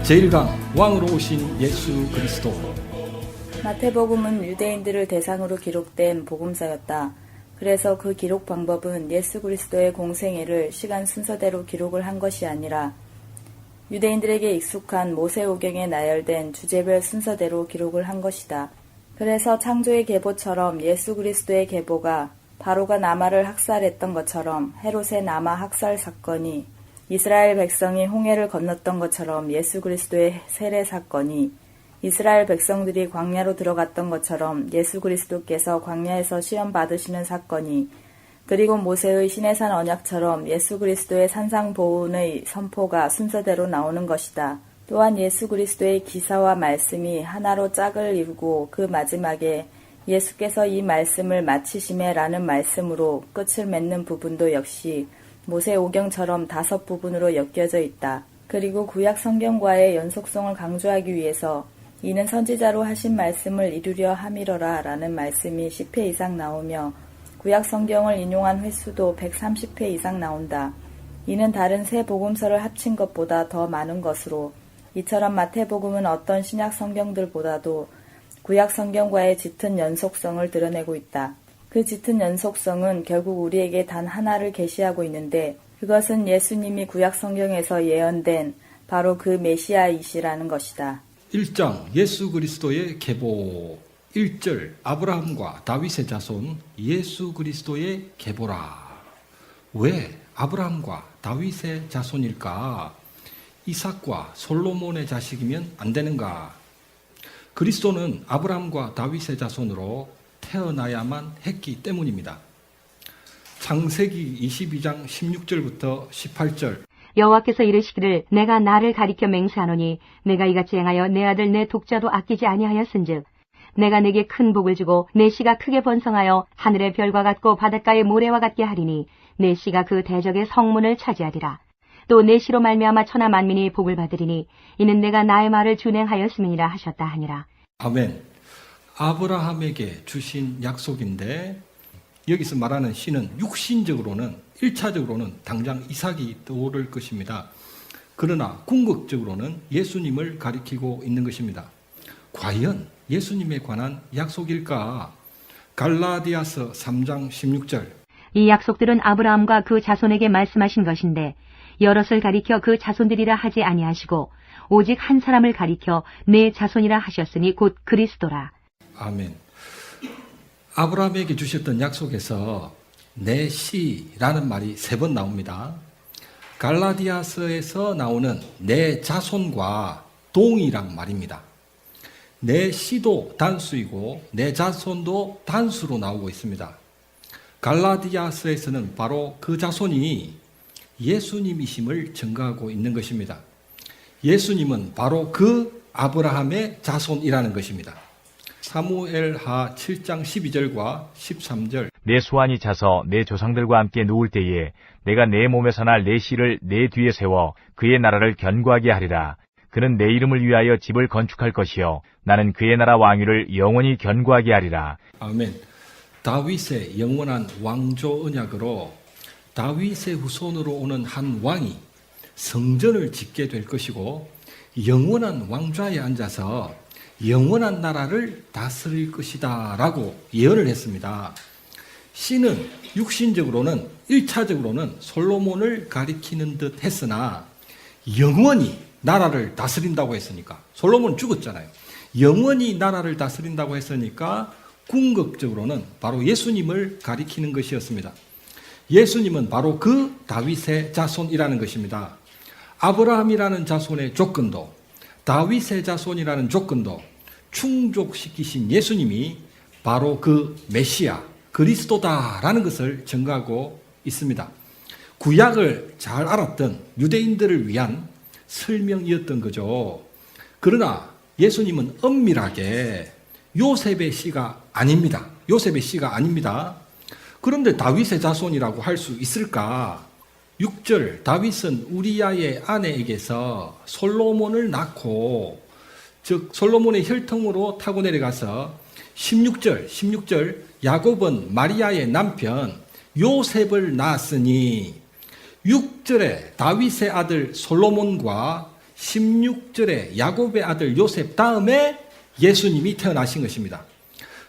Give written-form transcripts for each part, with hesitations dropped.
제1강 왕으로 오신 예수 그리스도. 마태복음은 유대인들을 대상으로 기록된 복음서였다. 그래서 그 기록 방법은 예수 그리스도의 공생애를 시간 순서대로 기록을 한 것이 아니라 유대인들에게 익숙한 모세오경에 나열된 주제별 순서대로 기록을 한 것이다. 그래서 창조의 계보처럼 예수 그리스도의 계보가 바로가 나마를 학살했던 것처럼 헤롯의 나마 학살 사건이 이스라엘 백성이 홍해를 건넜던 것처럼 예수 그리스도의 세례 사건이 이스라엘 백성들이 광야로 들어갔던 것처럼 예수 그리스도께서 광야에서 시험 받으시는 사건이 그리고 모세의 시내산 언약처럼 예수 그리스도의 산상보훈의 선포가 순서대로 나오는 것이다. 또한 예수 그리스도의 기사와 말씀이 하나로 짝을 이루고 그 마지막에 예수께서 이 말씀을 마치시매라는 말씀으로 끝을 맺는 부분도 역시 모세오경처럼 5부분으로 엮여져 있다. 그리고 구약 성경과의 연속성을 강조하기 위해서 이는 선지자로 하신 말씀을 이루려 함이러라 라는 말씀이 10회 이상 나오며 구약 성경을 인용한 횟수도 130회 이상 나온다. 이는 다른 세 복음서를 합친 것보다 더 많은 것으로 이처럼 마태복음은 어떤 신약 성경들보다도 구약 성경과의 짙은 연속성을 드러내고 있다. 그 짙은 연속성은 결국 우리에게 단 하나를 계시하고 있는데 그것은 예수님이 구약 성경에서 예언된 바로 그 메시아이시라는 것이다. 1장 예수 그리스도의 계보. 1절 아브라함과 다윗의 자손 예수 그리스도의 계보라. 왜 아브라함과 다윗의 자손일까? 이삭과 솔로몬의 자식이면 안 되는가? 그리스도는 아브라함과 다윗의 자손으로 태어나야만 했기 때문입니다. 창세기 22장 16절부터 18절. 여호와께서 이르시기를 내가 나를 가리켜 맹세하노니 내가 이같이 행하여 내 아들 내 독자도 아끼지 아니하였은즉 내가 내게 큰 복을 주고 내 씨가 크게 번성하여 하늘의 별과 같고 바닷가의 모래와 같게 하리니 내 씨가 그 대적의 성문을 차지하리라. 또 내 씨로 말미암아 천하 만민이 복을 받으리니 이는 내가 나의 말을 준행하였음이니라 하셨다 하니라. 아멘. 아브라함에게 주신 약속인데 여기서 말하는 씨는 육신적으로는 1차적으로는 당장 이삭이 떠오를 것입니다. 그러나 궁극적으로는 예수님을 가리키고 있는 것입니다. 과연 예수님에 관한 약속일까? 갈라디아서 3장 16절. 이 약속들은 아브라함과 그 자손에게 말씀하신 것인데 여럿을 가리켜 그 자손들이라 하지 아니하시고 오직 한 사람을 가리켜 내 자손이라 하셨으니 곧 그리스도라. 아멘. 아브라함에게 주셨던 약속에서 내 씨라는 말이 3번 나옵니다. 갈라디아서에서 나오는 내 자손과 동일한 말입니다. 내 씨도 단수이고 내 자손도 단수로 나오고 있습니다. 갈라디아서에서는 바로 그 자손이 예수님이심을 증거하고 있는 것입니다. 예수님은 바로 그 아브라함의 자손이라는 것입니다. 사무엘하 7장 12절과 13절. 내 수완이 차서 내 조상들과 함께 누울 때에 내가 내 몸에서 날 내 씨를 내 뒤에 세워 그의 나라를 견고하게 하리라. 그는 내 이름을 위하여 집을 건축할 것이요 나는 그의 나라 왕위를 영원히 견고하게 하리라. 아멘. 다윗의 영원한 왕조 언약으로 다윗의 후손으로 오는 한 왕이 성전을 짓게 될 것이고 영원한 왕좌에 앉아서 영원한 나라를 다스릴 것이다 라고 예언을 했습니다. 씨는 육신적으로는 1차적으로는 솔로몬을 가리키는 듯 했으나 영원히 나라를 다스린다고 했으니까 솔로몬은 죽었잖아요. 영원히 나라를 다스린다고 했으니까 궁극적으로는 바로 예수님을 가리키는 것이었습니다. 예수님은 바로 그 다윗의 자손이라는 것입니다. 아브라함이라는 자손의 조건도 다윗의 자손이라는 조건도 충족시키신 예수님이 바로 그 메시아 그리스도다라는 것을 증거하고 있습니다. 구약을 잘 알았던 유대인들을 위한 설명이었던 거죠. 그러나 예수님은 엄밀하게 요셉의 씨가 아닙니다. 요셉의 씨가 아닙니다. 그런데 다윗의 자손이라고 할 수 있을까? 6절 다윗은 우리야의 아내에게서 솔로몬을 낳고 즉 솔로몬의 혈통으로 타고 내려가서 16절 야곱은 마리아의 남편 요셉을 낳았으니 6절에 다윗의 아들 솔로몬과 16절에 야곱의 아들 요셉 다음에 예수님이 태어나신 것입니다.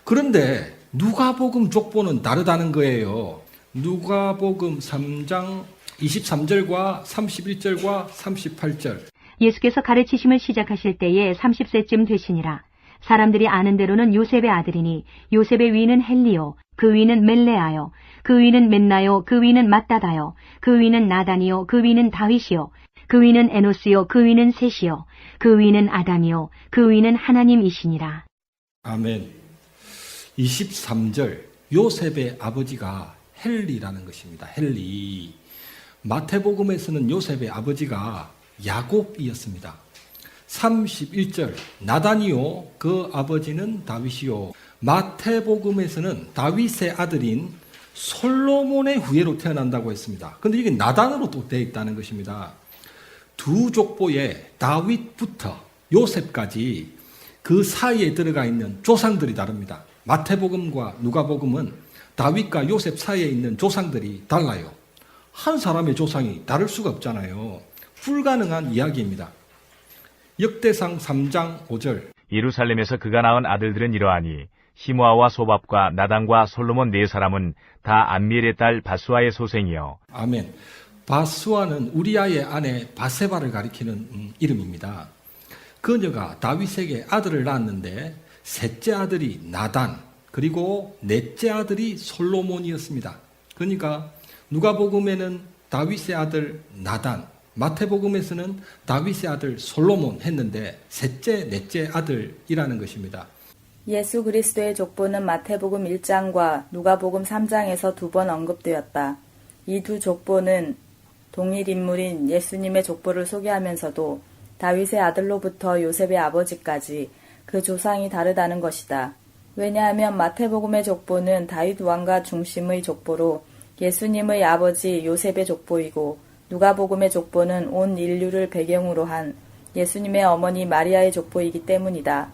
그런데 누가복음 족보는 다르다는 거예요. 누가복음 3장 23절과 31절과 38절. 예수께서 가르치심을 시작하실 때에 30세쯤 되시니라. 사람들이 아는 대로는 요셉의 아들이니 요셉의 위는 헬리요, 그 위는 멜레아요, 그 위는 맨나요, 그 위는 mat다다요, 그 위는 나단이요, 그 위는 다윗이요, 그 위는 에노스요, 그 위는 셋이요, 그 위는 아담이요, 그 위는 하나님이시니라. 아멘. 23절 요셉의 아버지가 헬리라는 것입니다. 헬리. 마태복음에서는 요셉의 아버지가 야곱이었습니다. 31절 나단이요 그 아버지는 다윗이요. 마태복음에서는 다윗의 아들인 솔로몬의 후예로 태어난다고 했습니다. 그런데 이게 나단으로 또 되어 있다는 것입니다. 두 족보에 다윗부터 요셉까지 그 사이에 들어가 있는 조상들이 다릅니다. 마태복음과 누가복음은 다윗과 요셉 사이에 있는 조상들이 달라요. 한 사람의 조상이 다를 수가 없잖아요. 불가능한 이야기입니다. 역대상 3장 5절. 예루살렘에서 그가 낳은 아들들은 이러하니 시므아와 소밥과 나단과 솔로몬 네 사람은 다 암미엘의 딸 바수아의 소생이요. 아멘. 바수아는 우리아의 아내 바세바를 가리키는 이름입니다. 그녀가 다윗에게 아들을 낳았는데 셋째 아들이 나단 그리고 넷째 아들이 솔로몬이었습니다. 그러니까 누가복음에는 다윗의 아들 나단, 마태복음에서는 다윗의 아들 솔로몬 했는데 셋째, 넷째 아들이라는 것입니다. 예수 그리스도의 족보는 마태복음 1장과 누가복음 3장에서 2번 언급되었다. 이 두 족보는 동일 인물인 예수님의 족보를 소개하면서도 다윗의 아들로부터 요셉의 아버지까지 그 조상이 다르다는 것이다. 왜냐하면 마태복음의 족보는 다윗 왕가 중심의 족보로 예수님의 아버지 요셉의 족보이고 누가복음의 족보는 온 인류를 배경으로 한 예수님의 어머니 마리아의 족보이기 때문이다.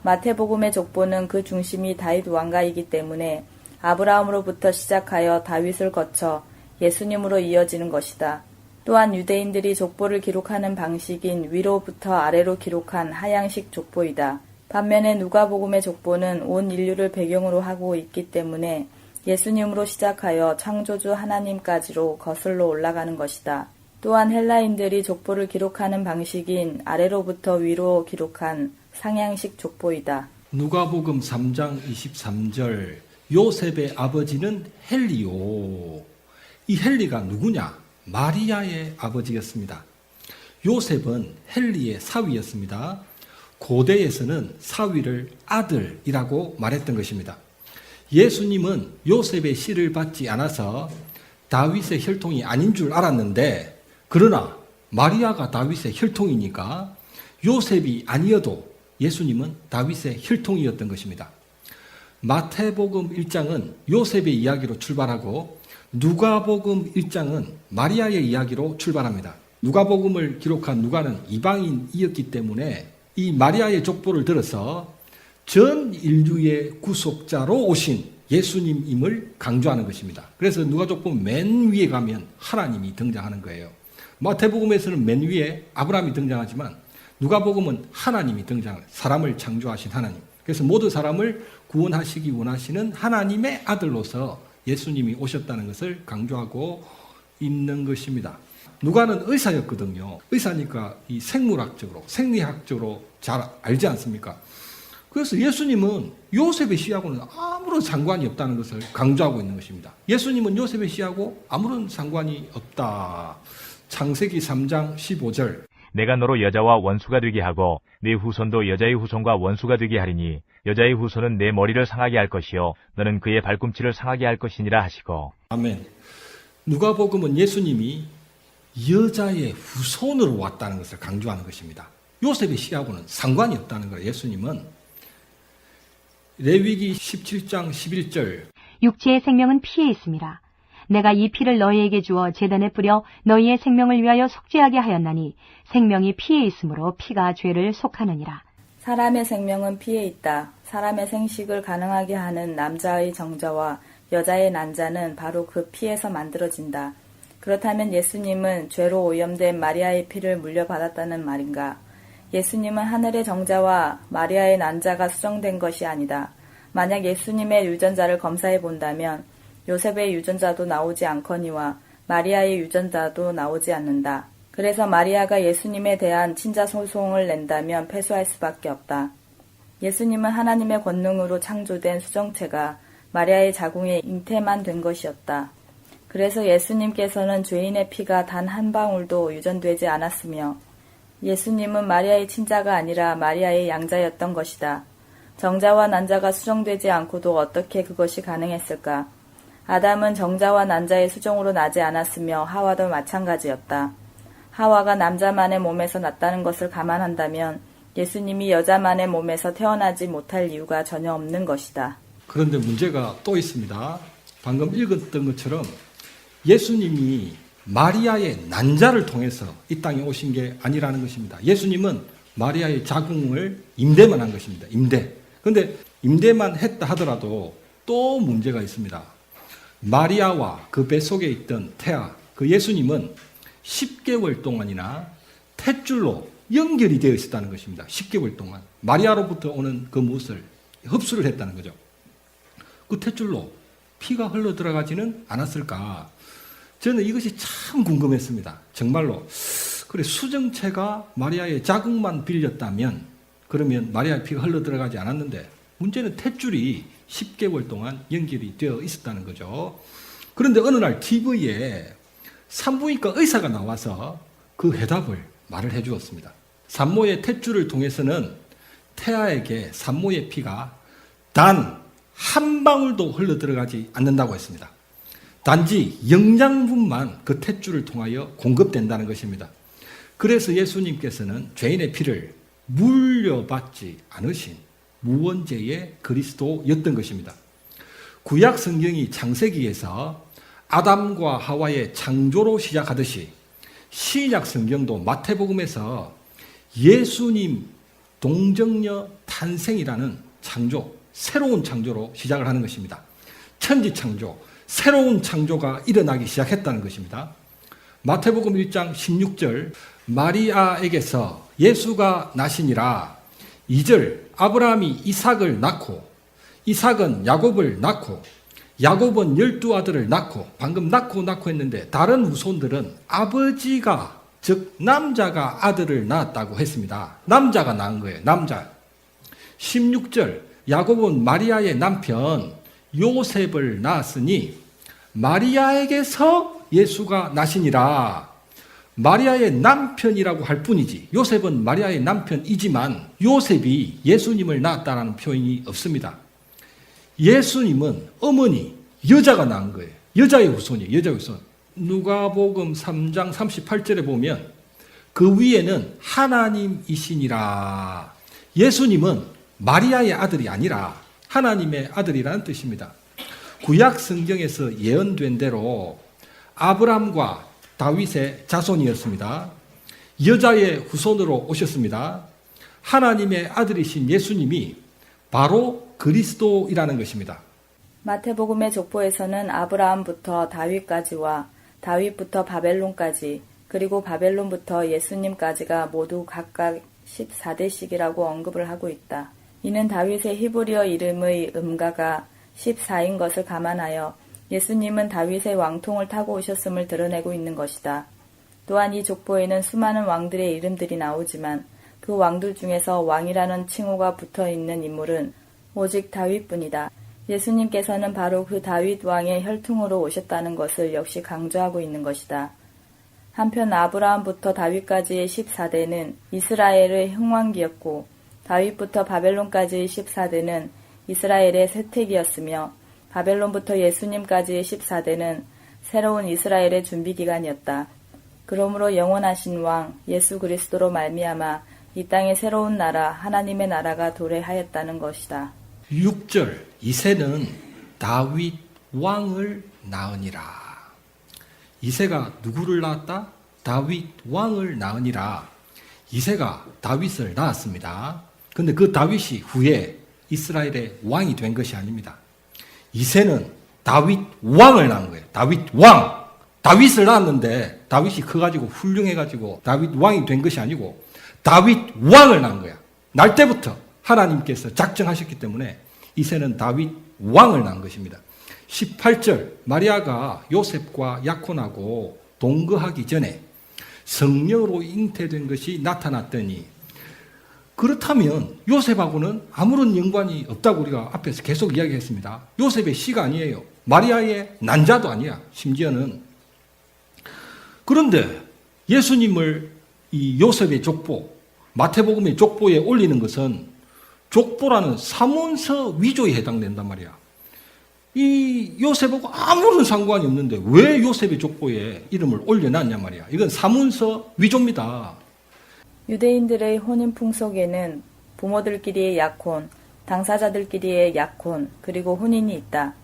마태복음의 족보는 그 중심이 다윗 왕가이기 때문에 아브라함으로부터 시작하여 다윗을 거쳐 예수님으로 이어지는 것이다. 또한 유대인들이 족보를 기록하는 방식인 위로부터 아래로 기록한 하향식 족보이다. 반면에 누가복음의 족보는 온 인류를 배경으로 하고 있기 때문에 예수님으로 시작하여 창조주 하나님까지로 거슬러 올라가는 것이다. 또한 헬라인들이 족보를 기록하는 방식인 아래로부터 위로 기록한 상향식 족보이다. 누가복음 3장 23절 요셉의 아버지는 헬리요. 이 헬리가 누구냐? 마리아의 아버지였습니다. 요셉은 헬리의 사위였습니다. 고대에서는 사위를 아들이라고 말했던 것입니다. 예수님은 요셉의 씨를 받지 않아서 다윗의 혈통이 아닌 줄 알았는데 그러나 마리아가 다윗의 혈통이니까 요셉이 아니어도 예수님은 다윗의 혈통이었던 것입니다. 마태복음 1장은 요셉의 이야기로 출발하고 누가복음 1장은 마리아의 이야기로 출발합니다. 누가복음을 기록한 누가는 이방인이었기 때문에 이 마리아의 족보를 들어서 전 인류의 구속자로 오신 예수님임을 강조하는 것입니다. 그래서 누가복음 맨 위에 가면 하나님이 등장하는 거예요. 마태복음에서는 맨 위에 아브라함이 등장하지만 누가복음은 하나님이 등장해요. 사람을 창조하신 하나님. 그래서 모든 사람을 구원하시기 원하시는 하나님의 아들로서 예수님이 오셨다는 것을 강조하고 있는 것입니다. 누가는 의사였거든요. 의사니까 이 생물학적으로, 생리학적으로 잘 알지 않습니까? 그래서 예수님은 요셉의 씨하고는 아무런 상관이 없다는 것을 강조하고 있는 것입니다. 예수님은 요셉의 씨하고 아무런 상관이 없다. 창세기 3장 15절. 내가 너로 여자와 원수가 되게 하고 네 후손도 여자의 후손과 원수가 되게 하리니 여자의 후손은 내 머리를 상하게 할 것이요 너는 그의 발꿈치를 상하게 할 것이니라 하시고. 아멘. 누가복음은 예수님이 여자의 후손으로 왔다는 것을 강조하는 것입니다. 요셉의 씨하고는 상관이 없다는 거예요. 예수님은 레위기 17장 11절. 육체의 생명은 피에 있습니다. 내가 이 피를 너희에게 주어 제단에 뿌려 너희의 생명을 위하여 속죄하게 하였나니 생명이 피에 있으므로 피가 죄를 속하느니라. 사람의 생명은 피에 있다. 사람의 생식을 가능하게 하는 남자의 정자와 여자의 난자는 바로 그 피에서 만들어진다. 그렇다면 예수님은 죄로 오염된 마리아의 피를 물려받았다는 말인가? 예수님은 하늘의 정자와 마리아의 난자가 수정된 것이 아니다. 만약 예수님의 유전자를 검사해 본다면 요셉의 유전자도 나오지 않거니와 마리아의 유전자도 나오지 않는다. 그래서 마리아가 예수님에 대한 친자 소송을 낸다면 패소할 수밖에 없다. 예수님은 하나님의 권능으로 창조된 수정체가 마리아의 자궁에 잉태만 된 것이었다. 그래서 예수님께서는 죄인의 피가 단 한 방울도 유전되지 않았으며 예수님은 마리아의 친자가 아니라 마리아의 양자였던 것이다. 정자와 난자가 수정되지 않고도 어떻게 그것이 가능했을까? 아담은 정자와 난자의 수정으로 나지 않았으며 하와도 마찬가지였다. 하와가 남자만의 몸에서 났다는 것을 감안한다면 예수님이 여자만의 몸에서 태어나지 못할 이유가 전혀 없는 것이다. 그런데 문제가 또 있습니다. 방금 읽었던 것처럼 예수님이 마리아의 난자를 통해서 이 땅에 오신 게 아니라는 것입니다. 예수님은 마리아의 자궁을 임대만 한 것입니다. 임대. 그런데 임대만 했다 하더라도 또 문제가 있습니다. 마리아와 그 뱃속에 있던 태아, 그 예수님은 10개월 동안이나 탯줄로 연결이 되어 있었다는 것입니다. 10개월 동안. 마리아로부터 오는 그 무엇을 흡수를 했다는 거죠. 그 탯줄로 피가 흘러 들어가지는 않았을까? 저는 이것이 참 궁금했습니다. 정말로. 그래, 수정체가 마리아의 자궁만 빌렸다면 그러면 마리아의 피가 흘러 들어가지 않았는데 문제는 탯줄이 10개월 동안 연결이 되어 있었다는 거죠. 그런데 어느 날 TV에 산부인과 의사가 나와서 그 해답을 말을 해 주었습니다. 산모의 탯줄을 통해서는 태아에게 산모의 피가 단 한 방울도 흘러 들어가지 않는다고 했습니다. 단지 영양분만 그 탯줄을 통하여 공급된다는 것입니다. 그래서 예수님께서는 죄인의 피를 물려받지 않으신 무원죄의 그리스도였던 것입니다. 구약 성경이 창세기에서 아담과 하와의 창조로 시작하듯이 신약 성경도 마태복음에서 예수님 동정녀 탄생이라는 창조, 새로운 창조로 시작을 하는 것입니다. 천지창조, 새로운 창조가 일어나기 시작했다는 것입니다. 마태복음 1장 16절 마리아에게서 예수가 나시니라. 2절 아브라함이 이삭을 낳고 이삭은 야곱을 낳고 야곱은 12아들을 낳고 방금 낳고 했는데 다른 후손들은 아버지가 즉 남자가 아들을 낳았다고 했습니다. 남자가 낳은 거예요. 남자. 16절 야곱은 마리아의 남편 요셉을 낳았으니 마리아에게서 예수가 나시니라. 마리아의 남편이라고 할 뿐이지 요셉은 마리아의 남편이지만 요셉이 예수님을 낳았다는 표현이 없습니다. 예수님은 어머니 여자가 낳은 거예요. 여자의 후손이에요. 여자의 후손. 누가복음 3장 38절에 보면 그 위에는 하나님이시니라. 예수님은 마리아의 아들이 아니라 하나님의 아들이라는 뜻입니다. 구약 성경에서 예언된 대로 아브람과 다윗의 자손이었습니다. 여자의 후손으로 오셨습니다. 하나님의 아들이신 예수님이 바로 그리스도이라는 것입니다. 마태복음의 족보에서는 아브라함부터 다윗까지와 다윗부터 바벨론까지 그리고 바벨론부터 예수님까지가 모두 각각 14대씩이라고 언급을 하고 있다. 이는 다윗의 히브리어 이름의 음가가 14인 것을 감안하여 예수님은 다윗의 왕통을 타고 오셨음을 드러내고 있는 것이다. 또한 이 족보에는 수많은 왕들의 이름들이 나오지만 그 왕들 중에서 왕이라는 칭호가 붙어있는 인물은 오직 다윗뿐이다. 예수님께서는 바로 그 다윗 왕의 혈통으로 오셨다는 것을 역시 강조하고 있는 것이다. 한편 아브라함부터 다윗까지의 14대는 이스라엘의 흥왕기였고 다윗부터 바벨론까지의 14대는 이스라엘의 쇠퇴기였으며 바벨론부터 예수님까지의 14대는 새로운 이스라엘의 준비기간이었다. 그러므로 영원하신 왕 예수 그리스도로 말미암아 이 땅의 새로운 나라 하나님의 나라가 도래하였다는 것이다. 6절 이새는 다윗 왕을 낳으니라. 이새가 누구를 낳았다? 다윗 왕을 낳으니라. 이새가 다윗을 낳았습니다. 그런데 그 다윗이 후에 이스라엘의 왕이 된 것이 아닙니다. 이새는 다윗 왕을 낳은 거예요. 다윗 왕. 다윗을 낳았는데 다윗이 커가지고 훌륭해가지고 다윗 왕이 된 것이 아니고 다윗 왕을 낳은 거야. 날 때부터 하나님께서 작정하셨기 때문에 이새는 다윗 왕을 낳은 것입니다. 18절 마리아가 요셉과 약혼하고 동거하기 전에 성령으로 잉태된 것이 나타났더니 그렇다면 요셉하고는 아무런 연관이 없다고 우리가 앞에서 계속 이야기했습니다. 요셉의 씨가 아니에요. 마리아의 난자도 아니야. 심지어는. 그런데 예수님을 이 요셉의 족보, 마태복음의 족보에 올리는 것은 족보라는 사문서 위조에 해당된단 말이야. 이 요셉하고 아무런 상관이 없는데 왜 요셉의 족보에 이름을 올려놨냐 말이야. 이건 사문서 위조입니다. 유대인들의 혼인 풍속에는 부모들끼리의 약혼, 당사자들끼리의 약혼, 그리고 혼인이 있다.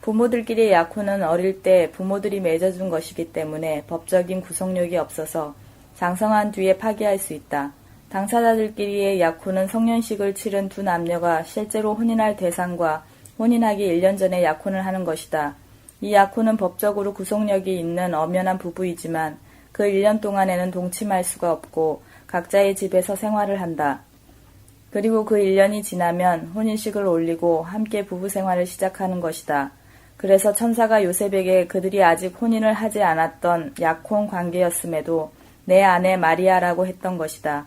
부모들끼리의 약혼은 어릴 때 부모들이 맺어준 것이기 때문에 법적인 구속력이 없어서 장성한 뒤에 파기할 수 있다. 당사자들끼리의 약혼은 성년식을 치른 두 남녀가 실제로 혼인할 대상과 혼인하기 1년 전에 약혼을 하는 것이다. 이 약혼은 법적으로 구속력이 있는 엄연한 부부이지만 그 1년 동안에는 동침할 수가 없고 각자의 집에서 생활을 한다. 그리고 그 1년이 지나면 혼인식을 올리고 함께 부부 생활을 시작하는 것이다. 그래서 천사가 요셉에게 그들이 아직 혼인을 하지 않았던 약혼 관계였음에도 내 아내 마리아라고 했던 것이다.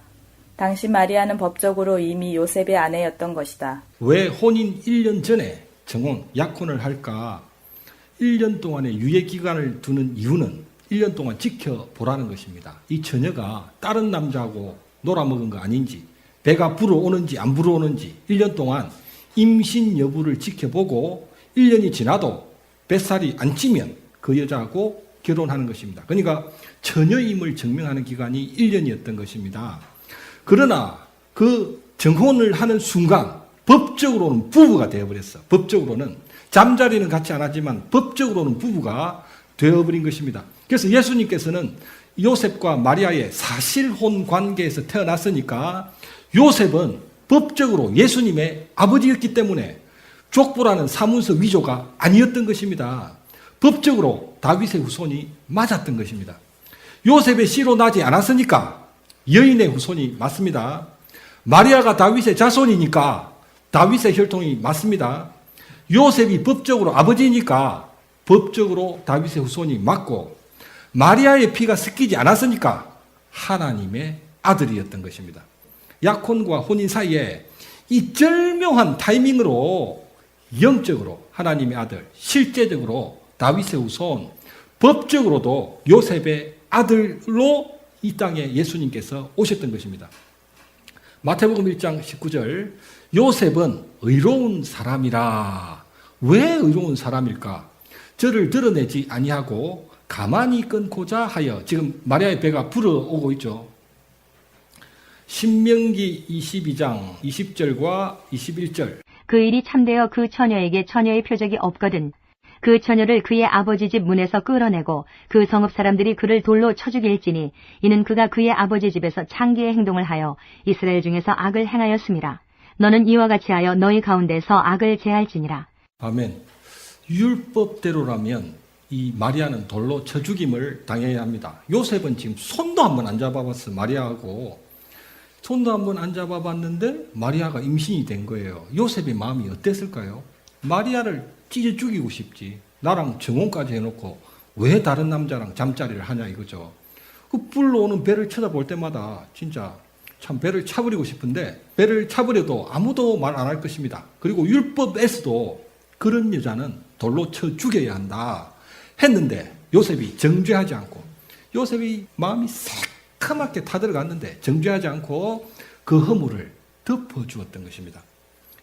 당시 마리아는 법적으로 이미 요셉의 아내였던 것이다. 왜 혼인 1년 전에 정혼, 약혼을 할까? 1년 동안의 유예기간을 두는 이유는 1년 동안 지켜보라는 것입니다. 이 처녀가 다른 남자하고 놀아먹은 거 아닌지, 배가 불어오는지 안 불어오는지 1년 동안 임신 여부를 지켜보고 1년이 지나도 뱃살이 안 찌면 그 여자하고 결혼하는 것입니다. 그러니까 처녀임을 증명하는 기간이 1년이었던 것입니다. 그러나 그 정혼을 하는 순간 법적으로는 부부가 되어버렸어. 법적으로는 잠자리는 같이 안 하지만 법적으로는 부부가 되어버린 것입니다. 그래서 예수님께서는 요셉과 마리아의 사실혼 관계에서 태어났으니까 요셉은 법적으로 예수님의 아버지였기 때문에 족보라는 사문서 위조가 아니었던 것입니다. 법적으로 다윗의 후손이 맞았던 것입니다. 요셉의 씨로 나지 않았으니까 여인의 후손이 맞습니다. 마리아가 다윗의 자손이니까 다윗의 혈통이 맞습니다. 요셉이 법적으로 아버지니까 법적으로 다윗의 후손이 맞고 마리아의 피가 섞이지 않았으니까 하나님의 아들이었던 것입니다. 약혼과 혼인 사이에 이 절묘한 타이밍으로 영적으로 하나님의 아들, 실제적으로 다윗의 후손, 법적으로도 요셉의 아들로 이 땅에 예수님께서 오셨던 것입니다. 마태복음 1장 19절 요셉은 의로운 사람이라. 왜 의로운 사람일까? 저를 드러내지 아니하고 가만히 끊고자 하여. 지금 마리아의 배가 불어오고 있죠. 신명기 22장 20절과 21절. 그 일이 참되어 그 처녀에게 처녀의 표적이 없거든. 그 처녀를 그의 아버지 집 문에서 끌어내고 그 성읍 사람들이 그를 돌로 쳐 죽일지니 이는 그가 그의 아버지 집에서 창기의 행동을 하여 이스라엘 중에서 악을 행하였음이라. 너는 이와 같이 하여 너희 가운데서 악을 제할지니라. 아멘. 율법대로라면 이 마리아는 돌로 쳐 죽임을 당해야 합니다. 요셉은 지금 손도 한번 안 잡아봤어. 마리아하고 손도 한번 안 잡아봤는데 마리아가 임신이 된 거예요. 요셉의 마음이 어땠을까요? 마리아를 찢어 죽이고 싶지. 나랑 정혼까지 해놓고 왜 다른 남자랑 잠자리를 하냐 이거죠. 그 불러오는 배를 쳐다볼 때마다 진짜 참 배를 차버리고 싶은데 배를 차버려도 아무도 말 안 할 것입니다. 그리고 율법에서도 그런 여자는 돌로 쳐 죽여야 한다 했는데 요셉이 정죄하지 않고 요셉이 마음이 새카맣게 타들어갔는데 정죄하지 않고 그 허물을 덮어주었던 것입니다.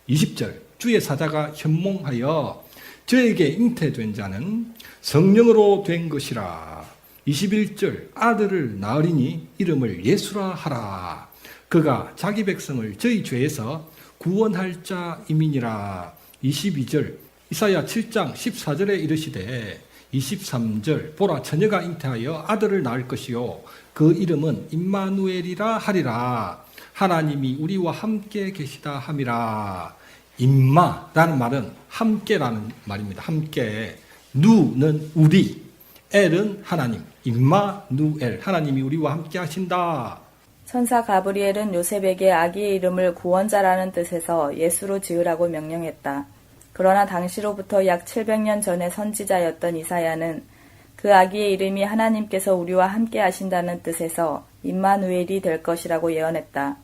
20절 주의 사자가 현몽하여 저에게 잉태된 자는 성령으로 된 것이라. 21절 아들을 낳으리니 이름을 예수라 하라. 그가 자기 백성을 저희 죄에서 구원할 자임이니라. 22절 이사야 7장 14절에 이르시되 23절 보라 처녀가 잉태하여 아들을 낳을 것이요 그 이름은 임마누엘이라 하리라. 하나님이 우리와 함께 계시다 함이라. 임마라는 말은 함께라는 말입니다. 함께. 누는 우리, 엘은 하나님. 임마누엘, 하나님이 우리와 함께 하신다. 천사 가브리엘은 요셉에게 아기의 이름을 구원자라는 뜻에서 예수로 지으라고 명령했다. 그러나 당시로부터 약 700년 전의 선지자였던 이사야는 그 아기의 이름이 하나님께서 우리와 함께 하신다는 뜻에서 임마누엘이 될 것이라고 예언했다.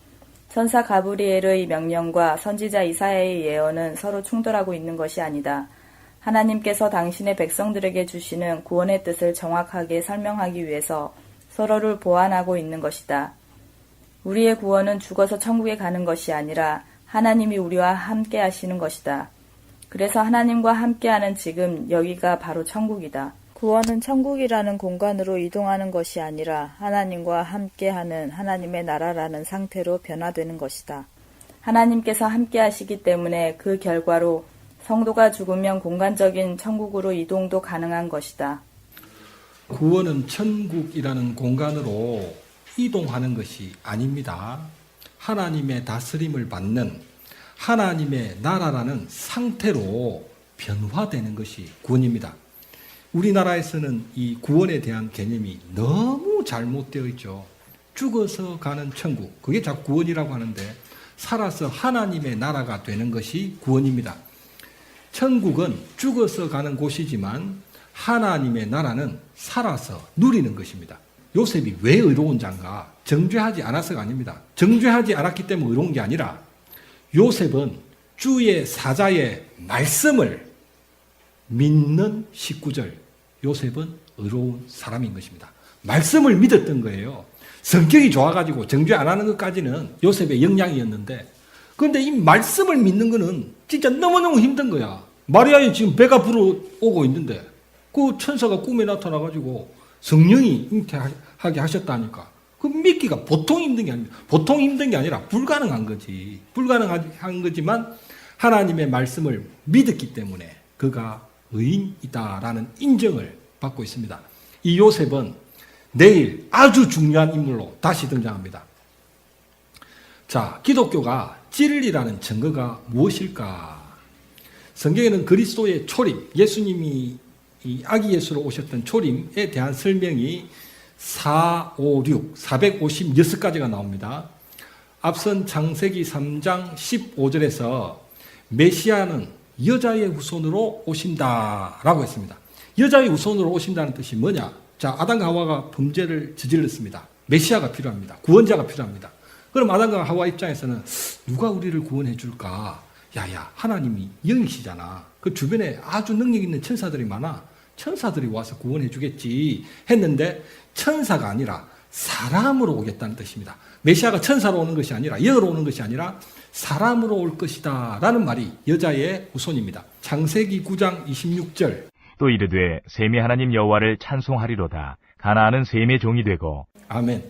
천사 가브리엘의 명령과 선지자 이사야의 예언은 서로 충돌하고 있는 것이 아니다. 하나님께서 당신의 백성들에게 주시는 구원의 뜻을 정확하게 설명하기 위해서 서로를 보완하고 있는 것이다. 우리의 구원은 죽어서 천국에 가는 것이 아니라 하나님이 우리와 함께 하시는 것이다. 그래서 하나님과 함께하는 지금 여기가 바로 천국이다. 구원은 천국이라는 공간으로 이동하는 것이 아니라 하나님과 함께하는 하나님의 나라라는 상태로 변화되는 것이다. 하나님께서 함께하시기 때문에 그 결과로 성도가 죽으면 공간적인 천국으로 이동도 가능한 것이다. 구원은 천국이라는 공간으로 이동하는 것이 아닙니다. 하나님의 다스림을 받는 하나님의 나라라는 상태로 변화되는 것이 구원입니다. 우리나라에서는 이 구원에 대한 개념이 너무 잘못되어 있죠. 죽어서 가는 천국, 그게 자꾸 구원이라고 하는데 살아서 하나님의 나라가 되는 것이 구원입니다. 천국은 죽어서 가는 곳이지만 하나님의 나라는 살아서 누리는 것입니다. 요셉이 왜 의로운 자인가? 정죄하지 않아서가 아닙니다. 정죄하지 않았기 때문에 의로운 게 아니라 요셉은 주의 사자의 말씀을 믿는 19절. 요셉은 의로운 사람인 것입니다. 말씀을 믿었던 거예요. 성격이 좋아가지고 정죄 안 하는 것까지는 요셉의 역량이었는데, 그런데 이 말씀을 믿는 거는 진짜 너무너무 힘든 거야. 마리아의 지금 배가 불어오고 있는데 그 천사가 꿈에 나타나가지고 성령이 잉태하게 하셨다니까. 그 믿기가 보통 힘든 게 아닙니다. 보통 힘든 게 아니라 불가능한 거지. 불가능한 거지만 하나님의 말씀을 믿었기 때문에 그가 의인이다라는 인정을 받고 있습니다. 이 요셉은 내일 아주 중요한 인물로 다시 등장합니다. 자, 기독교가 진리라는 증거가 무엇일까? 성경에는 그리스도의 초림, 예수님이 이 아기 예수로 오셨던 초림에 대한 설명이 456가지가 나옵니다. 앞선 창세기 3장 15절에서 메시아는 여자의 후손으로 오신다라고 했습니다. 여자의 후손으로 오신다는 뜻이 뭐냐? 자, 아담과 하와가 범죄를 저질렀습니다. 메시아가 필요합니다. 구원자가 필요합니다. 그럼 아담과 하와 입장에서는 누가 우리를 구원해 줄까? 야야, 하나님이 영이시잖아. 그 주변에 아주 능력 있는 천사들이 많아. 천사들이 와서 구원해 주겠지 했는데 천사가 아니라 사람으로 오겠다는 뜻입니다. 메시아가 천사로 오는 것이 아니라, 영으로 오는 것이 아니라 사람으로 올 것이다 라는 말이 여자의 후손입니다. 창세기 9장 26절. 또 이르되 셈이 하나님 여호와를 찬송하리로다. 가나안은 셈의 종이 되고. 아멘.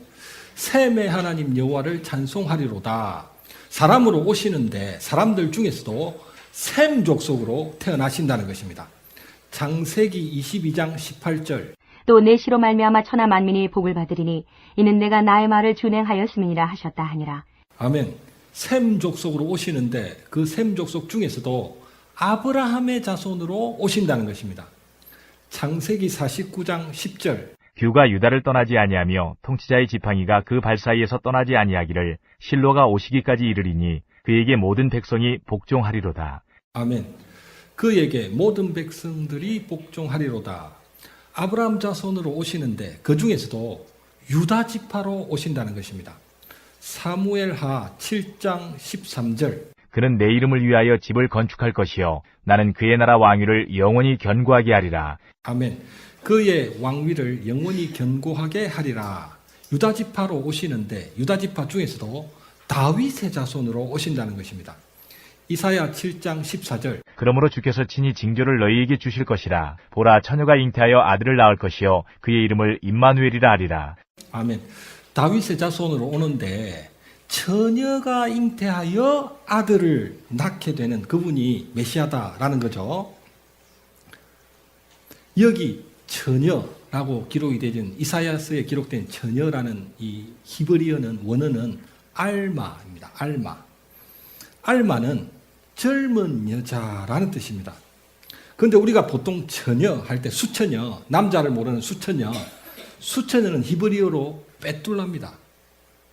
셈의 하나님 여호와를 찬송하리로다. 사람으로 오시는데 사람들 중에서도 셈 족속으로 태어나신다는 것입니다. 창세기 22장 18절. 또 내 시로 말미암아 천하 만민이 복을 받으리니 이는 내가 나의 말을 준행하였음이니라 하셨다 하니라. 아멘. 셈 족속으로 오시는데 그 셈 족속 중에서도 아브라함의 자손으로 오신다는 것입니다. 창세기 49장 10절. 규가 유다를 떠나지 아니하며 통치자의 지팡이가 그 발 사이에서 떠나지 아니하기를 실로가 오시기까지 이르리니 그에게 모든 백성이 복종하리로다. 아멘. 그에게 모든 백성들이 복종하리로다. 아브라함 자손으로 오시는데 그 중에서도 유다 지파로 오신다는 것입니다. 사무엘하 7장 13절. 그는 내 이름을 위하여 집을 건축할 것이요 나는 그의 나라 왕위를 영원히 견고하게 하리라. 아멘. 그의 왕위를 영원히 견고하게 하리라. 유다 지파로 오시는데 유다 지파 중에서도 다윗의 자손으로 오신다는 것입니다. 이사야 7장 14절. 그러므로 주께서 친히 징조를 너희에게 주실 것이라. 보라, 처녀가 잉태하여 아들을 낳을 것이요 그의 이름을 임마누엘이라 하리라. 아멘. 다윗의 자손으로 오는데 처녀가 잉태하여 아들을 낳게 되는 그분이 메시아다라는 거죠. 여기 처녀라고 기록이 되진 이사야서에 기록된 처녀라는 이 히브리어는 원어는 알마입니다. 알마. 알마는 젊은 여자라는 뜻입니다. 그런데 우리가 보통 처녀 할 때 수처녀, 남자를 모르는 수처녀, 수처녀는 히브리어로 빼뚤랍니다.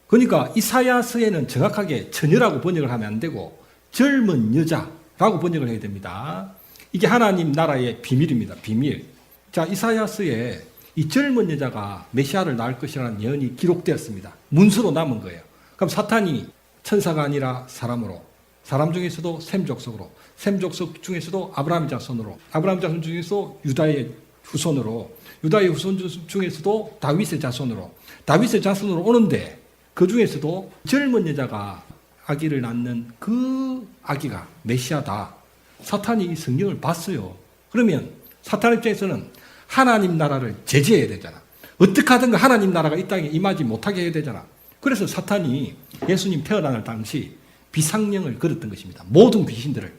그러니까 이사야서에는 정확하게 처녀라고 번역을 하면 안 되고 젊은 여자라고 번역을 해야 됩니다. 이게 하나님 나라의 비밀입니다. 비밀. 자, 이사야서에 이 젊은 여자가 메시아를 낳을 것이라는 예언이 기록되었습니다. 문서로 남은 거예요. 그럼 사탄이 천사가 아니라 사람으로, 사람 중에서도 셈 족속으로, 셈 족속 중에서도 아브라함 자손으로, 아브라함 자손 중에서도 유다의 후손으로, 유다의 후손 중에서도 다윗의 자손으로, 다윗의 자손으로 오는데 그 중에서도 젊은 여자가 아기를 낳는 그 아기가 메시아다. 사탄이 이 성경을 봤어요. 그러면 사탄 입장에서는 하나님 나라를 제지해야 되잖아. 어떻게 하든가 하나님 나라가 이 땅에 임하지 못하게 해야 되잖아. 그래서 사탄이 예수님 태어날 당시 비상령을 걸었던 것입니다. 모든 귀신들을.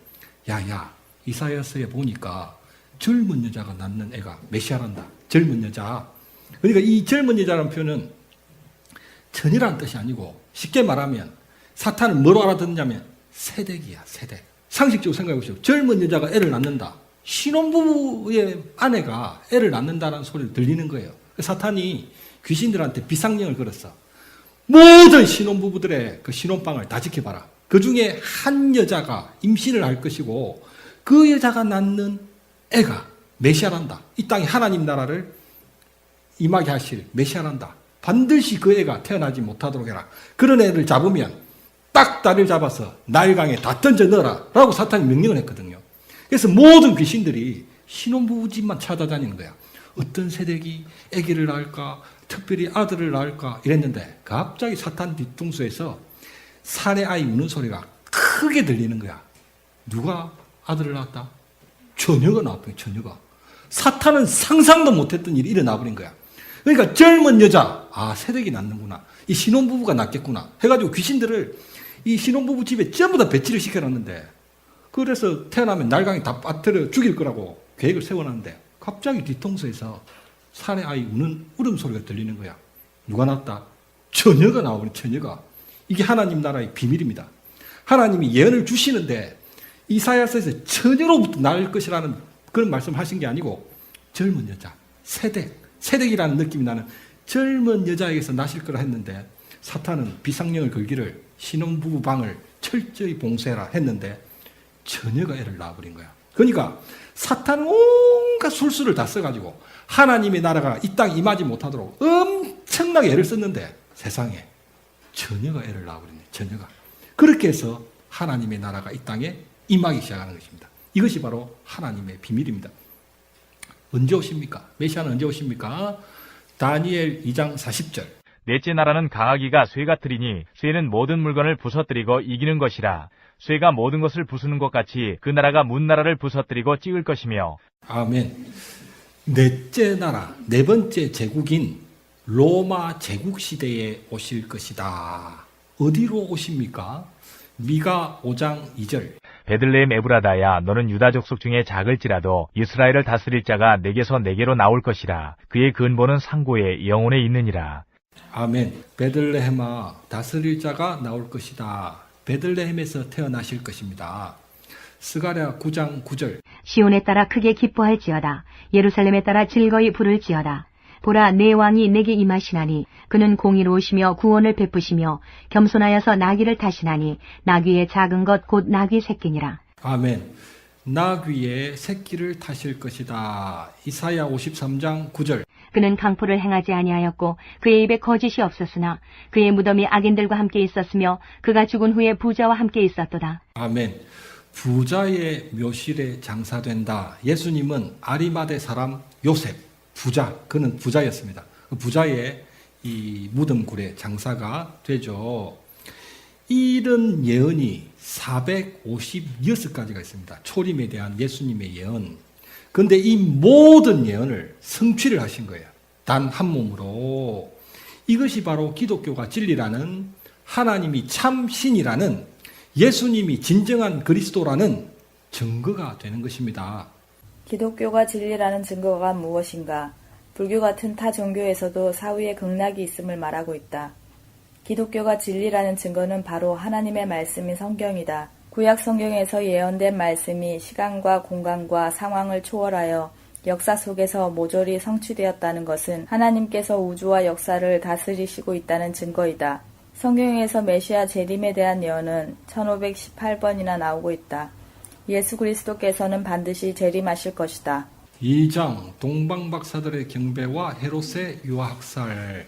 야야, 이사야서에 보니까 젊은 여자가 낳는 애가 메시아란다. 젊은 여자. 그러니까 이 젊은 여자라는 표현은 전이라는 뜻이 아니고 쉽게 말하면 사탄은 뭐로 알아듣냐면 세대기야, 세대. 상식적으로 생각해 보시오. 젊은 여자가 애를 낳는다. 신혼부부의 아내가 애를 낳는다는 소리를 들리는 거예요. 사탄이 귀신들한테 비상령을 걸었어. 모든 신혼부부들의 그 신혼방을 다 지켜봐라. 그 중에 한 여자가 임신을 할 것이고 그 여자가 낳는 애가 메시아란다. 이 땅에 하나님 나라를 임하게 하실 메시아란다. 반드시 그 애가 태어나지 못하도록 해라. 그런 애를 잡으면 딱 다리를 잡아서 나일강에 다 던져 넣어라 라고 사탄이 명령을 했거든요. 그래서 모든 귀신들이 신혼부부 집만 찾아다니는 거야. 어떤 세대기 아기를 낳을까, 특별히 아들을 낳을까 이랬는데 갑자기 사탄 뒤통수에서 사내 아이 우는 소리가 크게 들리는 거야. 누가 아들을 낳았다? 처녀가 나왔더니 처녀가. 사탄은 상상도 못했던 일이 일어나 버린 거야. 그러니까 젊은 여자, 아 세대기 낳는구나. 이 신혼부부가 낳겠구나 해가지고 귀신들을 이 신혼부부 집에 전부 다 배치를 시켜놨는데 그래서 태어나면 날강이 다 빠뜨려 죽일 거라고 계획을 세워놨는데 갑자기 뒤통수에서 사내 아이 우는 울음소리가 들리는 거야. 누가 낳았다? 처녀가 나오니 처녀가. 이게 하나님 나라의 비밀입니다. 하나님이 예언을 주시는데 이사야서에서 처녀로부터 낳을 것이라는 그런 말씀하신 게 아니고 젊은 여자, 세대기라는 느낌이 나는 젊은 여자에게서 나실 거라 했는데 사탄은 비상령을 걸기를 신혼부부 방을 철저히 봉쇄해라 했는데 처녀가 애를 낳아버린 거야. 그러니까 사탄은 온갖 술수를 다 써가지고 하나님의 나라가 이 땅에 임하지 못하도록 엄청나게 애를 썼는데 세상에 처녀가 애를 낳아버렸네. 처녀가. 그렇게 해서 하나님의 나라가 이 땅에 임하기 시작하는 것입니다. 이것이 바로 하나님의 비밀입니다. 언제 오십니까? 메시아는 언제 오십니까? 다니엘 2장 40절. 넷째 나라는 강하기가 쇠가 트리니 쇠는 모든 물건을 부서뜨리고 이기는 것이라. 쇠가 모든 것을 부수는 것 같이 그 나라가 문 나라를 부서뜨리고 찍을 것이며. 아멘. 넷째 나라, 네 번째 제국인 로마 제국 시대에 오실 것이다. 어디로 오십니까? 미가 5장 2절. 베들레헴 에브라다야, 너는 유다 족속 중에 작을지라도 이스라엘을 다스릴 자가 내게서 내게로 나올 것이라. 그의 근본은 상고에 영혼에 있느니라. 아멘. 베들레헴아, 다스릴 자가 나올 것이다. 베들레헴에서 태어나실 것입니다. 스가랴 9장 9절. 시온에 따라 크게 기뻐할지어다. 예루살렘에 따라 즐거이 부를지어다. 보라, 내 왕이 내게 임하시나니 그는 공의로우시며 구원을 베푸시며 겸손하여서 나귀를 타시나니 나귀의 작은 것 곧 나귀 새끼니라. 아멘. 나귀의 새끼를 타실 것이다. 이사야 53장 9절. 그는 강포를 행하지 아니하였고 그의 입에 거짓이 없었으나 그의 무덤이 악인들과 함께 있었으며 그가 죽은 후에 부자와 함께 있었도다. 아멘. 부자의 묘실에 장사된다. 예수님은 아리마대 사람 요셉, 부자, 그는 부자였습니다. 그 부자의 이 무덤굴에 장사가 되죠. 이런 예언이 456가지가 있습니다. 초림에 대한 예수님의 예언. 그런데 이 모든 예언을 성취를 하신 거예요. 단 한 몸으로. 이것이 바로 기독교가 진리라는, 하나님이 참 신이라는, 예수님이 진정한 그리스도라는 증거가 되는 것입니다. 기독교가 진리라는 증거가 무엇인가? 불교 같은 타 종교에서도 사후에 극락이 있음을 말하고 있다. 기독교가 진리라는 증거는 바로 하나님의 말씀인 성경이다. 구약 성경에서 예언된 말씀이 시간과 공간과 상황을 초월하여 역사 속에서 모조리 성취되었다는 것은 하나님께서 우주와 역사를 다스리시고 있다는 증거이다. 성경에서 메시아 재림에 대한 예언은 1518번이나 나오고 있다. 예수 그리스도께서는 반드시 재림하실 것이다. 2장 동방박사들의 경배와 헤롯의 유아학살.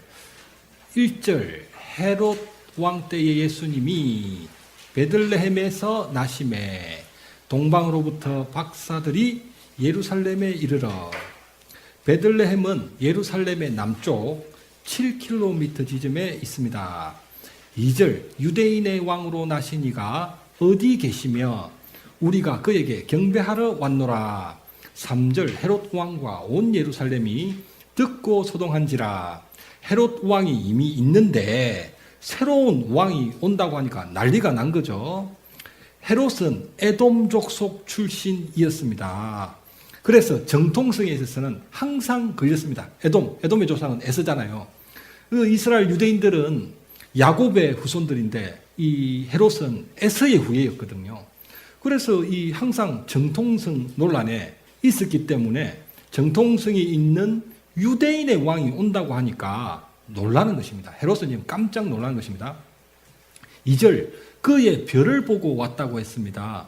1절 헤롯 왕 때의 예수님이 베들레헴에서 나심에 동방으로부터 박사들이 예루살렘에 이르러. 베들레헴은 예루살렘의 남쪽 7km 지점에 있습니다. 2절 유대인의 왕으로 나신 이가 어디 계시며 우리가 그에게 경배하러 왔노라. 3절 헤롯 왕과 온 예루살렘이 듣고 소동한지라. 헤롯 왕이 이미 있는데 새로운 왕이 온다고 하니까 난리가 난 거죠. 헤롯은 에돔 족속 출신이었습니다. 그래서 정통성에 있어서는 항상 걸렸습니다. 에돔의 조상은 에서잖아요. 그 이스라엘 유대인들은 야곱의 후손들인데 이 헤롯은 에서의 후예였거든요. 그래서 이 항상 정통성 논란에 있었기 때문에 정통성이 있는 유대인의 왕이 온다고 하니까 놀라는 것입니다. 헤롯은 지금 깜짝 놀라는 것입니다. 2절 그의 별을 보고 왔다고 했습니다.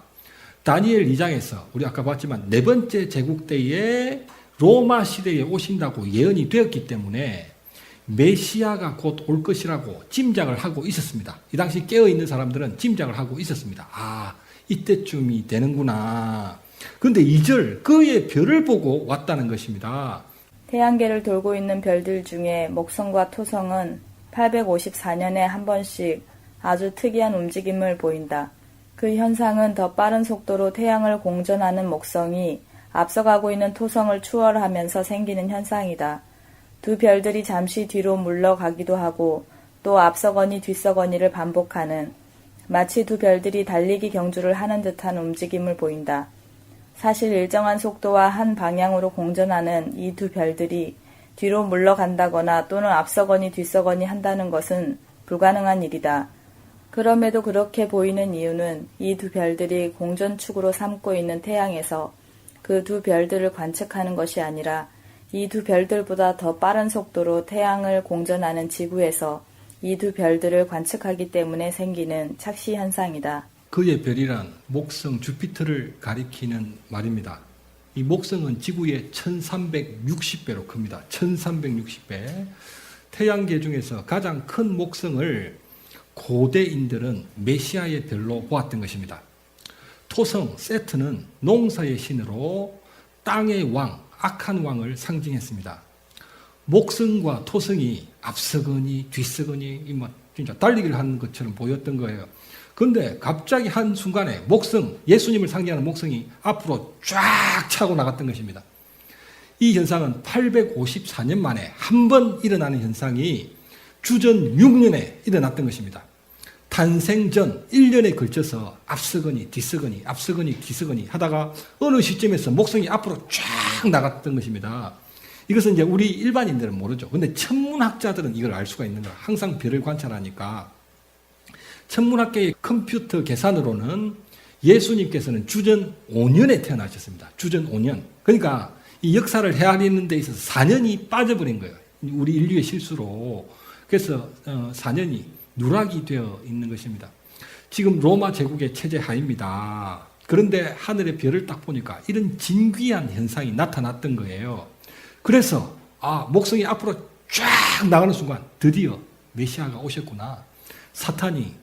다니엘 2장에서 우리 아까 봤지만 네 번째 제국 때에 로마 시대에 오신다고 예언이 되었기 때문에 메시아가 곧 올 것이라고 짐작을 하고 있었습니다. 이 당시 깨어있는 사람들은 짐작을 하고 있었습니다. 아, 이때쯤이 되는구나. 그런데 2절 그의 별을 보고 왔다는 것입니다. 태양계를 돌고 있는 별들 중에 목성과 토성은 854년에 한 번씩 아주 특이한 움직임을 보인다. 그 현상은 더 빠른 속도로 태양을 공전하는 목성이 앞서가고 있는 토성을 추월하면서 생기는 현상이다. 두 별들이 잠시 뒤로 물러가기도 하고 또 앞서거니 뒤서거니를 반복하는 마치 두 별들이 달리기 경주를 하는 듯한 움직임을 보인다. 사실 일정한 속도와 한 방향으로 공전하는 이 두 별들이 뒤로 물러간다거나 또는 앞서거니 뒤서거니 한다는 것은 불가능한 일이다. 그럼에도 그렇게 보이는 이유는 이 두 별들이 공전축으로 삼고 있는 태양에서 그 두 별들을 관측하는 것이 아니라 이 두 별들보다 더 빠른 속도로 태양을 공전하는 지구에서 이 두 별들을 관측하기 때문에 생기는 착시 현상이다. 그의 별이란 목성 주피터를 가리키는 말입니다. 이 목성은 지구의 1360배로 큽니다. 1360배. 태양계 중에서 가장 큰 목성을 고대인들은 메시아의 별로 보았던 것입니다. 토성, 세트는 농사의 신으로 땅의 왕, 악한 왕을 상징했습니다. 목성과 토성이 앞서거니 뒤서거니 진짜 달리기를 하는 것처럼 보였던 거예요. 그런데 갑자기 한순간에 목성, 예수님을 상징하는 목성이 앞으로 쫙 차고 나갔던 것입니다. 이 현상은 854년 만에 한 번 일어나는 현상이 주전 6년에 일어났던 것입니다. 탄생 전 1년에 걸쳐서 앞서거니 뒤서거니 앞서거니 뒤서거니 하다가 어느 시점에서 목성이 앞으로 쫙 나갔던 것입니다. 이것은 이제 우리 일반인들은 모르죠. 근데 천문학자들은 이걸 알 수가 있는 거예요. 항상 별을 관찰하니까. 천문학계의 컴퓨터 계산으로는 예수님께서는 주전 5년에 태어나셨습니다. 주전 5년. 그러니까 이 역사를 헤아리는 데 있어서 4년이 빠져버린 거예요. 우리 인류의 실수로. 그래서 4년이 누락이 되어 있는 것입니다. 지금 로마 제국의 체제 하입니다. 그런데 하늘의 별을 딱 보니까 이런 진귀한 현상이 나타났던 거예요. 그래서 목성이 앞으로 쫙 나가는 순간 드디어 메시아가 오셨구나. 사탄이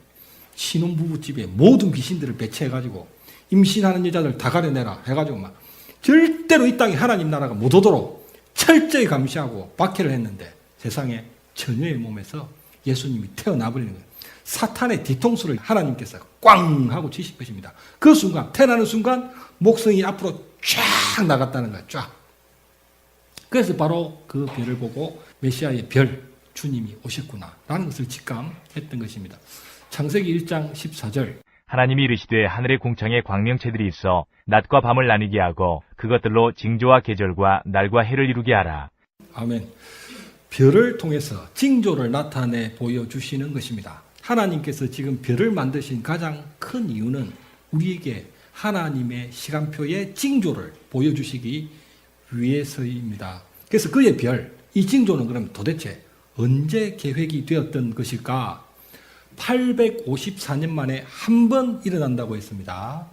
신혼부부집에 모든 귀신들을 배치해가지고 임신하는 여자들 다 가려내라 해가지고 막 절대로 이 땅에 하나님 나라가 못 오도록 철저히 감시하고 박해를 했는데 세상에 처녀의 몸에서 예수님이 태어나버리는 거예요. 사탄의 뒤통수를 하나님께서 꽝 하고 치실 것입니다. 그 순간, 태어나는 순간 목성이 앞으로 쫙 나갔다는 거예요. 쫙. 그래서 바로 그 별을 보고 메시아의 별, 주님이 오셨구나 라는 것을 직감했던 것입니다. 창세기 1장 14절 하나님이 이르시되 하늘의 궁창에 광명체들이 있어 낮과 밤을 나뉘게 하고 그것들로 징조와 계절과 날과 해를 이루게 하라. 아멘. 별을 통해서 징조를 나타내 보여주시는 것입니다. 하나님께서 지금 별을 만드신 가장 큰 이유는 우리에게 하나님의 시간표의 징조를 보여주시기 위해서입니다. 그래서 그의 별, 이 징조는 그럼 도대체 언제 계획이 되었던 것일까? 854년 만에 한 번 일어난다고 했습니다.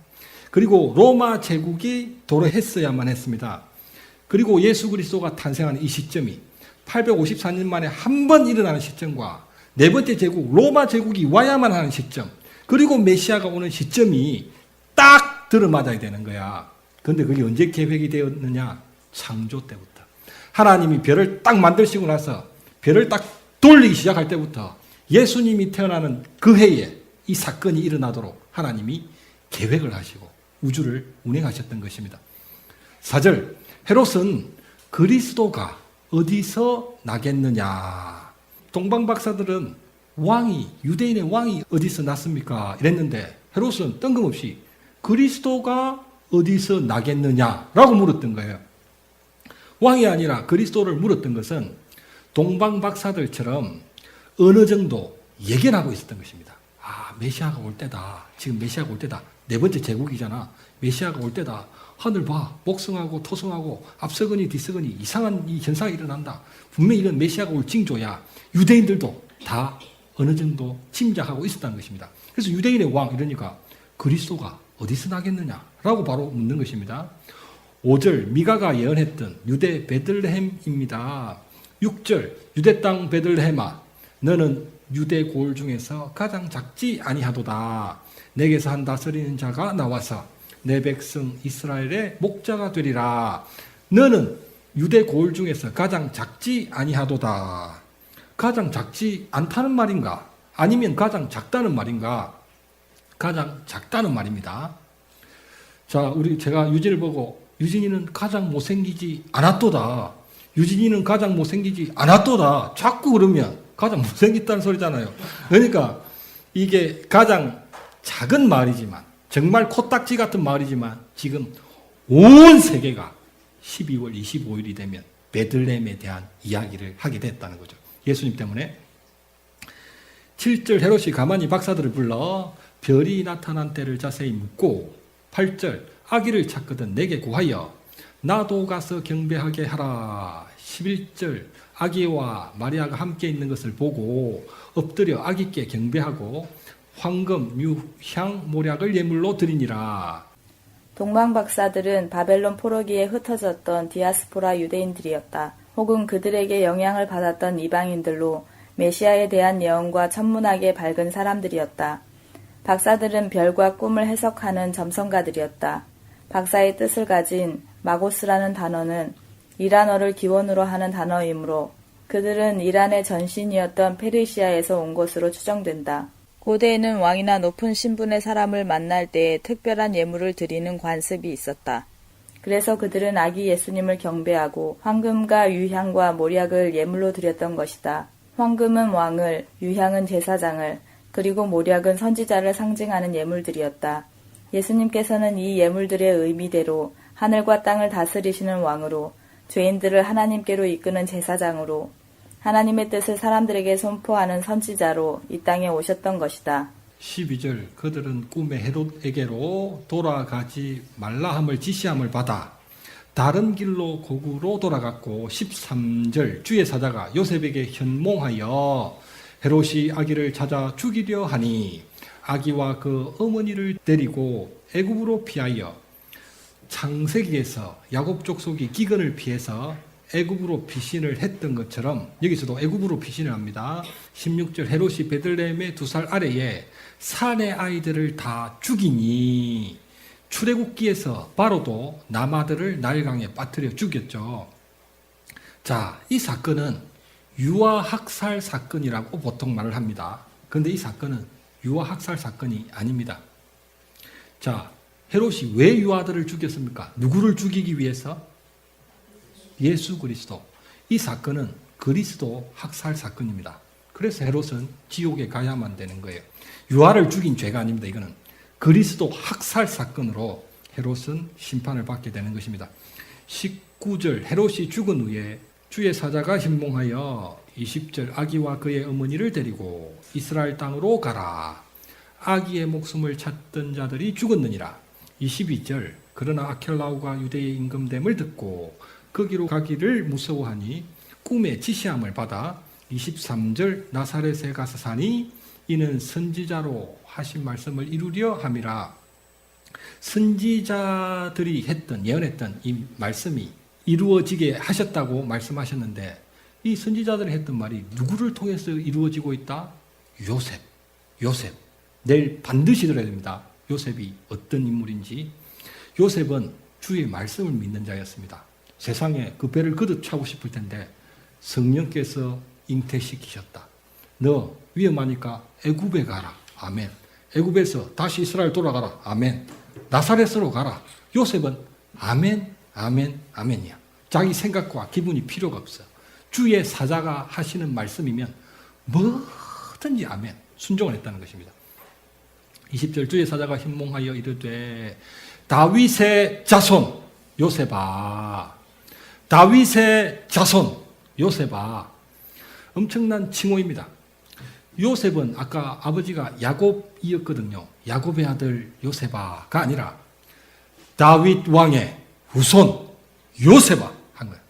그리고 로마 제국이 도래했어야만 했습니다. 그리고 예수 그리스도가 탄생하는 이 시점이 854년 만에 한 번 일어나는 시점과 네 번째 제국, 로마 제국이 와야만 하는 시점, 그리고 메시아가 오는 시점이 딱 들어맞아야 되는 거야. 그런데 그게 언제 계획이 되었느냐? 창조 때부터. 하나님이 별을 딱 만드시고 나서 별을 딱 돌리기 시작할 때부터 예수님이 태어나는 그 해에 이 사건이 일어나도록 하나님이 계획을 하시고 우주를 운행하셨던 것입니다. 4절, 헤롯은 그리스도가 어디서 나겠느냐? 동방박사들은 유대인의 왕이 어디서 났습니까? 이랬는데 헤롯은 뜬금없이 그리스도가 어디서 나겠느냐라고 물었던 거예요. 왕이 아니라 그리스도를 물었던 것은 동방박사들처럼 어느 정도 예견하고 있었던 것입니다. 메시아가 올 때다. 지금 메시아가 올 때다. 네 번째 제국이잖아. 메시아가 올 때다. 하늘 봐. 목성하고 토성하고 앞서거니 뒤서거니 이상한 이 현상이 일어난다. 분명히 이건 메시아가 올 징조야. 유대인들도 다 어느 정도 짐작하고 있었다는 것입니다. 그래서 유대인의 왕 이러니까 그리스도가 어디서 나겠느냐라고 바로 묻는 것입니다. 5절, 미가가 예언했던 유대 베들레헴입니다. 6절, 유대 땅 베들레헴아, 너는 유대 고을 중에서 가장 작지 아니하도다. 내게서 한 다스리는 자가 나와서 내 백성 이스라엘의 목자가 되리라. 너는 유대 고을 중에서 가장 작지 아니하도다. 가장 작지 않다는 말인가? 아니면 가장 작다는 말인가? 가장 작다는 말입니다. 자, 제가 유진을 보고 유진이는 가장 못생기지 않았도다. 유진이는 가장 못생기지 않았도다. 자꾸 그러면 가장 못생겼다는 소리잖아요. 그러니까 이게 가장 작은 말이지만 정말 코딱지 같은 말이지만 지금 온 세계가 12월 25일이 되면 베들레헴에 대한 이야기를 하게 됐다는 거죠. 예수님 때문에. 7절, 헤롯이 가만히 박사들을 불러 별이 나타난 때를 자세히 묻고 8절, 아기를 찾거든 내게 구하여 나도 가서 경배하게 하라. 11절, 아기와 마리아가 함께 있는 것을 보고 엎드려 아기께 경배하고 황금, 뮤향, 모략을 예물로 드리니라. 동방박사들은 바벨론 포로기에 흩어졌던 디아스포라 유대인들이었다. 혹은 그들에게 영향을 받았던 이방인들로 메시아에 대한 예언과 천문학에 밝은 사람들이었다. 박사들은 별과 꿈을 해석하는 점성가들이었다. 박사의 뜻을 가진 마고스라는 단어는 이란어를 기원으로 하는 단어이므로 그들은 이란의 전신이었던 페르시아에서 온 것으로 추정된다. 고대에는 왕이나 높은 신분의 사람을 만날 때에 특별한 예물을 드리는 관습이 있었다. 그래서 그들은 아기 예수님을 경배하고 황금과 유향과 모략을 예물로 드렸던 것이다. 황금은 왕을, 유향은 제사장을, 그리고 모략은 선지자를 상징하는 예물들이었다. 예수님께서는 이 예물들의 의미대로 하늘과 땅을 다스리시는 왕으로, 죄인들을 하나님께로 이끄는 제사장으로, 하나님의 뜻을 사람들에게 선포하는 선지자로 이 땅에 오셨던 것이다. 12절, 그들은 꿈에 헤롯에게로 돌아가지 말라 함을 지시함을 받아 다른 길로 고구로 돌아갔고 13절, 주의 사자가 요셉에게 현몽하여 헤롯이 아기를 찾아 죽이려 하니 아기와 그 어머니를 데리고 애굽으로 피하여 창세기에서 야곱 족속이 기근을 피해서 애굽으로 피신을 했던 것처럼 여기서도 애굽으로 피신을 합니다. 16절, 헤롯이 베들레헴의 2살 아래에 산의 아이들을 다 죽이니 출애굽기에서 바로도 남아들을 나일강에 빠뜨려 죽였죠. 자, 이 사건은 유아학살 사건이라고 보통 말을 합니다. 그런데 이 사건은 유아학살 사건이 아닙니다. 자, 헤롯이 왜 유아들을 죽였습니까? 누구를 죽이기 위해서? 예수 그리스도. 이 사건은 그리스도 학살 사건입니다. 그래서 헤롯은 지옥에 가야만 되는 거예요. 유아를 죽인 죄가 아닙니다. 이거는 그리스도 학살 사건으로 헤롯은 심판을 받게 되는 것입니다. 19절, 헤롯이 죽은 후에 주의 사자가 현몽하여 20절, 아기와 그의 어머니를 데리고 이스라엘 땅으로 가라. 아기의 목숨을 찾던 자들이 죽었느니라. 22절 그러나 아켈라오가 유대의 임금됨을 듣고 거기로 가기를 무서워하니 꿈에 지시함을 받아 23절 나사렛에 가서 사니 이는 선지자로 하신 말씀을 이루려 함이라. 선지자들이 예언했던 이 말씀이 이루어지게 하셨다고 말씀하셨는데 이 선지자들이 했던 말이 누구를 통해서 이루어지고 있다? 요셉. 내일 반드시 들어야 됩니다. 요셉이 어떤 인물인지. 요셉은 주의 말씀을 믿는 자였습니다. 세상에 그 배를 거듭 차고 싶을 텐데 성령께서 잉태시키셨다. 너 위험하니까 애굽에 가라. 아멘. 애굽에서 다시 이스라엘 돌아가라. 아멘. 나사렛으로 가라. 요셉은 아멘, 아멘, 아멘이야. 자기 생각과 기분이 필요가 없어. 주의 사자가 하시는 말씀이면 뭐든지 아멘. 순종을 했다는 것입니다. 20절 주의 사자가 현몽하여 이르되 다윗의 자손 요셉아. 다윗의 자손 요셉아. 엄청난 칭호입니다. 요셉은 아까 아버지가 야곱이었거든요. 야곱의 아들 요셉아가 아니라 다윗 왕의 후손 요셉아 한 거예요.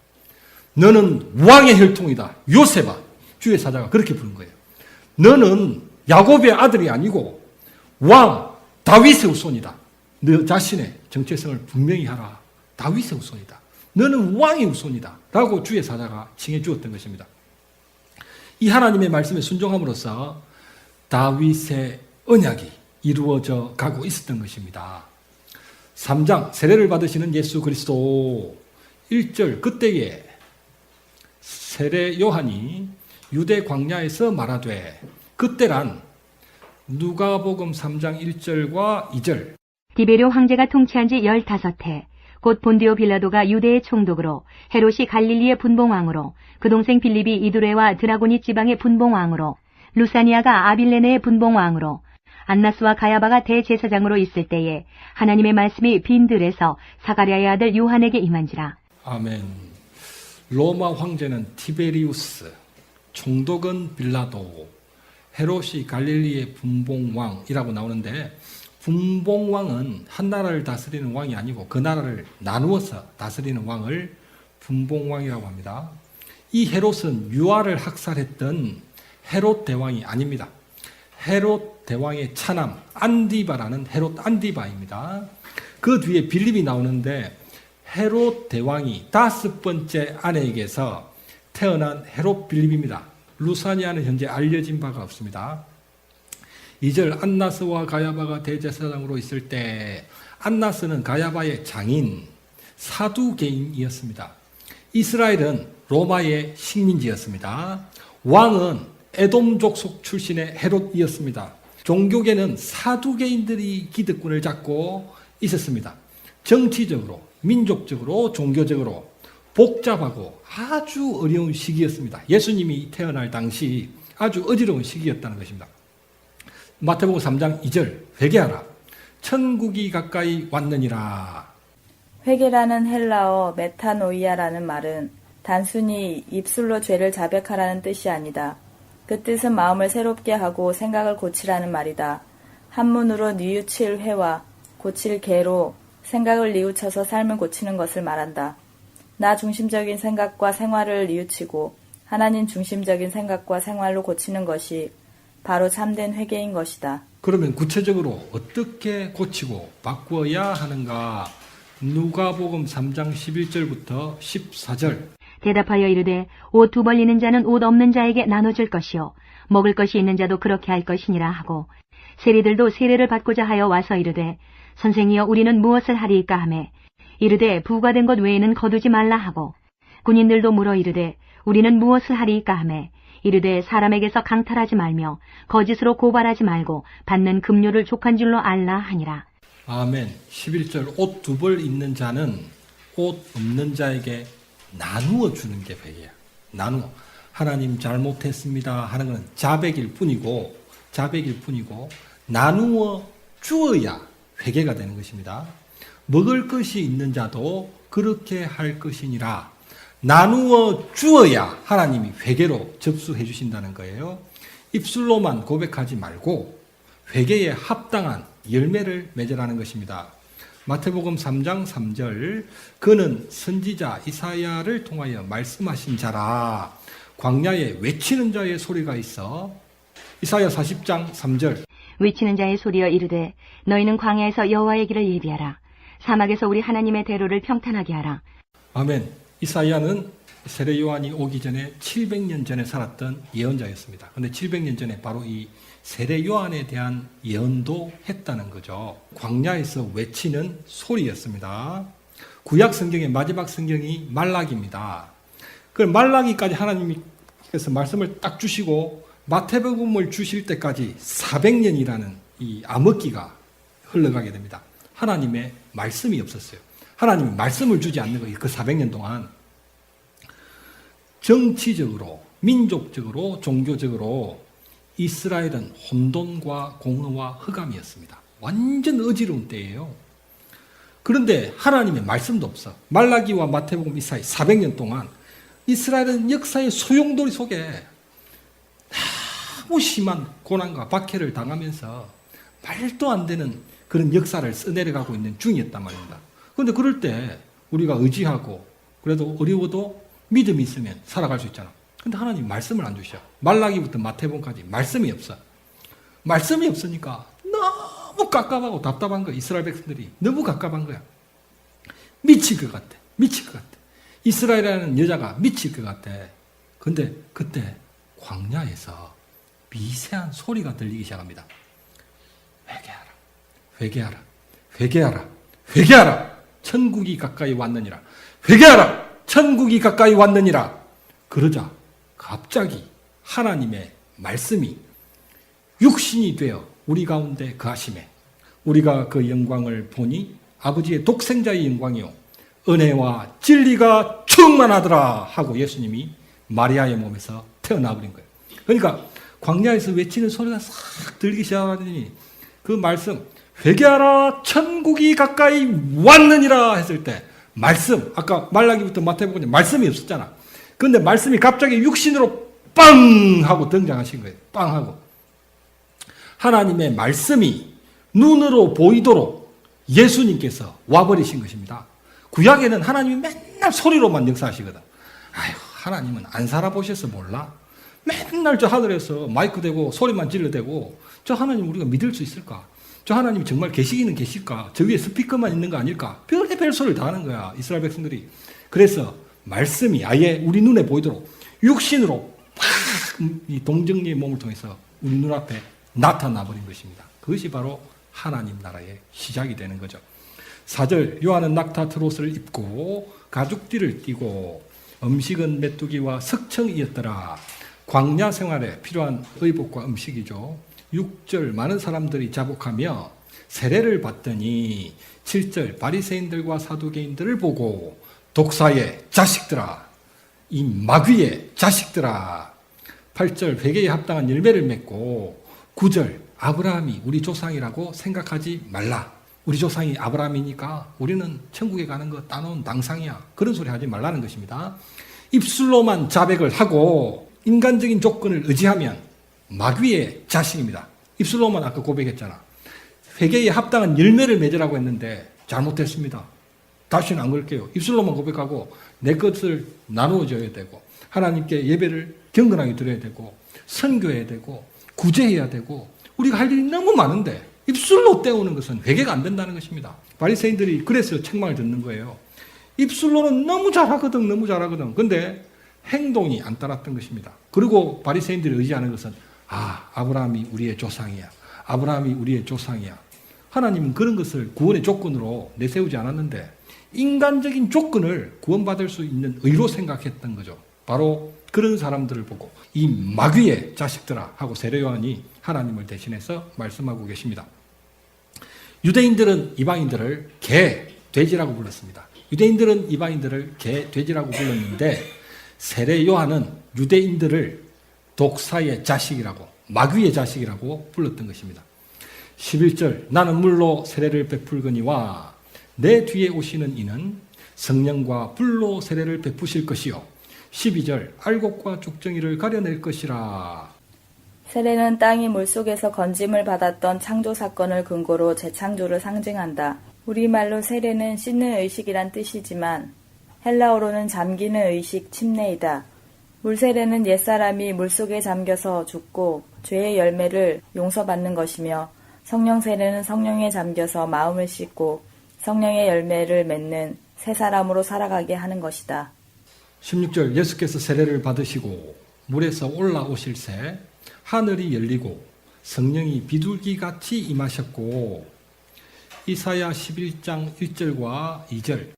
너는 왕의 혈통이다. 요셉아. 주의 사자가 그렇게 부른 거예요. 너는 야곱의 아들이 아니고 왕 다윗의 후손이다. 너 자신의 정체성을 분명히 하라. 다윗의 후손이다. 너는 왕의 후손이다. 라고 주의 사자가 칭해 주었던 것입니다. 이 하나님의 말씀에 순종함으로써 다윗의 언약이 이루어져 가고 있었던 것입니다. 3장 세례를 받으시는 예수 그리스도 1절 그때에 세례 요한이 유대 광야에서 말하되 그때란 누가복음 3장 1절과 2절 디베료 황제가 통치한 지 15해 곧 본디오 빌라도가 유대의 총독으로 헤롯이 갈릴리의 분봉왕으로 그 동생 빌립이 이두레와 드라고니 지방의 분봉왕으로 루사니아가 아빌레네의 분봉왕으로 안나스와 가야바가 대제사장으로 있을 때에 하나님의 말씀이 빈들에서 사가랴의 아들 요한에게 임한지라. 아멘. 로마 황제는 티베리우스, 총독은 빌라도, 헤롯이 갈릴리의 분봉왕이라고 나오는데 분봉왕은 한 나라를 다스리는 왕이 아니고 그 나라를 나누어서 다스리는 왕을 분봉왕이라고 합니다. 이 헤롯은 유아를 학살했던 헤롯 대왕이 아닙니다. 헤롯 대왕의 차남 안디바라는 헤롯 안디바입니다. 그 뒤에 빌립이 나오는데 헤롯 대왕이 5번째 아내에게서 태어난 헤롯 빌립입니다. 루사니아는 현재 알려진 바가 없습니다. 2절 안나스와 가야바가 대제사장으로 있을 때 안나스는 가야바의 장인 사두개인이었습니다. 이스라엘은 로마의 식민지였습니다. 왕은 에돔 족속 출신의 헤롯이었습니다. 종교계는 사두개인들이 기득권을 잡고 있었습니다. 정치적으로, 민족적으로, 종교적으로 복잡하고 아주 어려운 시기였습니다. 예수님이 태어날 당시 아주 어지러운 시기였다는 것입니다. 마태복음 3장 2절 회개하라. 천국이 가까이 왔느니라. 회개라는 헬라어 메타노이아라는 말은 단순히 입술로 죄를 자백하라는 뜻이 아니다. 그 뜻은 마음을 새롭게 하고 생각을 고치라는 말이다. 한문으로 뉘우칠 회와 고칠 개로 생각을 뉘우쳐서 삶을 고치는 것을 말한다. 나 중심적인 생각과 생활을 뉘우치고 하나님 중심적인 생각과 생활로 고치는 것이 바로 참된 회개인 것이다. 그러면 구체적으로 어떻게 고치고 바꾸어야 하는가? 누가복음 3장 11절부터 14절. 대답하여 이르되 옷 두 벌리는 자는 옷 없는 자에게 나눠줄 것이요 먹을 것이 있는 자도 그렇게 할 것이니라 하고 세리들도 세례를 받고자 하여 와서 이르되 선생이여 우리는 무엇을 하리이까 하매 이르되 부과된 것 외에는 거두지 말라 하고 군인들도 물어 이르되 우리는 무엇을 하리이까 하매 이르되 사람에게서 강탈하지 말며 거짓으로 고발하지 말고 받는 급료를 족한 줄로 알라 하니라. 아멘. 11절 옷 두 벌 있는 자는 옷 없는 자에게 나누어 주는 게 회개야. 나누어. 하나님 잘못했습니다 하는 것은 자백일 뿐이고 나누어 주어야 회개가 되는 것입니다. 먹을 것이 있는 자도 그렇게 할 것이니라. 나누어 주어야 하나님이 회개로 접수해 주신다는 거예요. 입술로만 고백하지 말고 회개에 합당한 열매를 맺으라는 것입니다. 마태복음 3장 3절 그는 선지자 이사야를 통하여 말씀하신 자라. 광야에 외치는 자의 소리가 있어. 이사야 40장 3절 외치는 자의 소리여 이르되 너희는 광야에서 여호와의 길을 예비하라. 사막에서 우리 하나님의 대로를 평탄하게 하라. 아멘. 이사야는 세례 요한이 오기 전에 700년 전에 살았던 예언자였습니다. 그런데 700년 전에 바로 이 세례 요한에 대한 예언도 했다는 거죠. 광야에서 외치는 소리였습니다. 구약 성경의 마지막 성경이 말라기입니다. 그 말라기까지 하나님께서 말씀을 딱 주시고 마태복음을 주실 때까지 400년이라는 이 암흑기가 흘러가게 됩니다. 하나님의 말씀이 없었어요. 하나님이 말씀을 주지 않는 거예요. 그 400년 동안 정치적으로, 민족적으로, 종교적으로 이스라엘은 혼돈과 공허와 흑암이었습니다. 완전 어지러운 때예요. 그런데 하나님의 말씀도 없어. 말라기와 마태복음 이 사이 400년 동안 이스라엘은 역사의 소용돌이 속에 너무 심한 고난과 박해를 당하면서 말도 안 되는 그런 역사를 써내려가고 있는 중이었단 말입니다. 그런데 그럴 때 우리가 의지하고 그래도 어려워도 믿음이 있으면 살아갈 수 있잖아. 근데 하나님 말씀을 안 주셔. 말라기부터 마태복음까지 말씀이 없어. 말씀이 없으니까 너무 깝깝하고 답답한 거야. 이스라엘 백성들이 너무 깝깝한 거야. 미칠 것 같아. 미칠 것 같아. 이스라엘이라는 여자가 미칠 것 같아. 근데 그때 광야에서 미세한 소리가 들리기 시작합니다. 회개하라. 회개하라. 회개하라. 회개하라. 천국이 가까이 왔느니라. 회개하라. 천국이 가까이 왔느니라. 그러자 갑자기 하나님의 말씀이 육신이 되어 우리 가운데 거하심에 우리가 그 영광을 보니 아버지의 독생자의 영광이요 은혜와 진리가 충만하더라 하고 예수님이 마리아의 몸에서 태어나버린 거예요. 그러니까 광야에서 외치는 소리가 싹 들기 시작하더니 그 말씀 회개하라 천국이 가까이 왔느니라 했을 때 말씀 아까 말라기부터 마태복음에 말씀이 없었잖아. 그런데 말씀이 갑자기 육신으로 빵 하고 등장하신 거예요. 빵 하고 하나님의 말씀이 눈으로 보이도록 예수님께서 와버리신 것입니다. 구약에는 하나님이 맨날 소리로만 역사하시거든. 아휴 하나님은 안 살아보셔서 몰라? 맨날 저 하늘에서 마이크 대고 소리만 질러대고 저 하나님 우리가 믿을 수 있을까? 저 하나님이 정말 계시기는 계실까? 저 위에 스피커만 있는 거 아닐까? 별의별 소리를 다 하는 거야 이스라엘 백성들이. 그래서 말씀이 아예 우리 눈에 보이도록 육신으로 이 동정리의 몸을 통해서 우리 눈앞에 나타나 버린 것입니다. 그것이 바로 하나님 나라의 시작이 되는 거죠. 4절 요한은 낙타 트롯을 입고 가죽띠를 띠고 음식은 메뚜기와 석청이었더라. 광야 생활에 필요한 의복과 음식이죠. 6절 많은 사람들이 자복하며 세례를 받더니 7절 바리새인들과 사두개인들을 보고 독사의 자식들아 이 마귀의 자식들아 8절 회개에 합당한 열매를 맺고 9절 아브라함이 우리 조상이라고 생각하지 말라. 우리 조상이 아브라함이니까 우리는 천국에 가는 거 따놓은 당상이야. 그런 소리 하지 말라는 것입니다. 입술로만 자백을 하고 인간적인 조건을 의지하면 마귀의 자식입니다. 입술로만 아까 고백했잖아. 회개에 합당한 열매를 맺으라고 했는데 잘못했습니다. 다시는 안 그럴게요. 입술로만 고백하고 내 것을 나누어줘야 되고 하나님께 예배를 경건하게 드려야 되고 선교해야 되고 구제해야 되고 우리가 할 일이 너무 많은데 입술로 때우는 것은 회개가 안 된다는 것입니다. 바리새인들이 그래서 책망을 듣는 거예요. 입술로는 너무 잘하거든 너무 잘하거든. 근데 행동이 안 따랐던 것입니다. 그리고 바리새인들이 의지하는 것은 아브라함이 우리의 조상이야. 아브라함이 우리의 조상이야. 하나님은 그런 것을 구원의 조건으로 내세우지 않았는데 인간적인 조건을 구원받을 수 있는 의로 생각했던 거죠. 바로 그런 사람들을 보고 이 마귀의 자식들아 하고 세례 요한이 하나님을 대신해서 말씀하고 계십니다. 유대인들은 이방인들을 개, 돼지라고 불렀습니다. 유대인들은 이방인들을 개, 돼지라고 불렀는데 세례 요한은 유대인들을 독사의 자식이라고 마귀의 자식이라고 불렀던 것입니다. 11절 나는 물로 세례를 베풀거니와 내 뒤에 오시는 이는 성령과 불로 세례를 베푸실 것이요 12절 알곡과 죽정이를 가려낼 것이라. 세례는 땅이 물속에서 건짐을 받았던 창조 사건을 근거로 재창조를 상징한다. 우리말로 세례는 씻는 의식이란 뜻이지만 헬라어로는 잠기는 의식, 침례이다. 물세례는 옛사람이 물속에 잠겨서 죽고 죄의 열매를 용서받는 것이며 성령 세례는 성령에 잠겨서 마음을 씻고 성령의 열매를 맺는 새 사람으로 살아가게 하는 것이다. 16절 예수께서 세례를 받으시고 물에서 올라오실새 하늘이 열리고 성령이 비둘기같이 임하셨고 이사야 11장 1절과 2절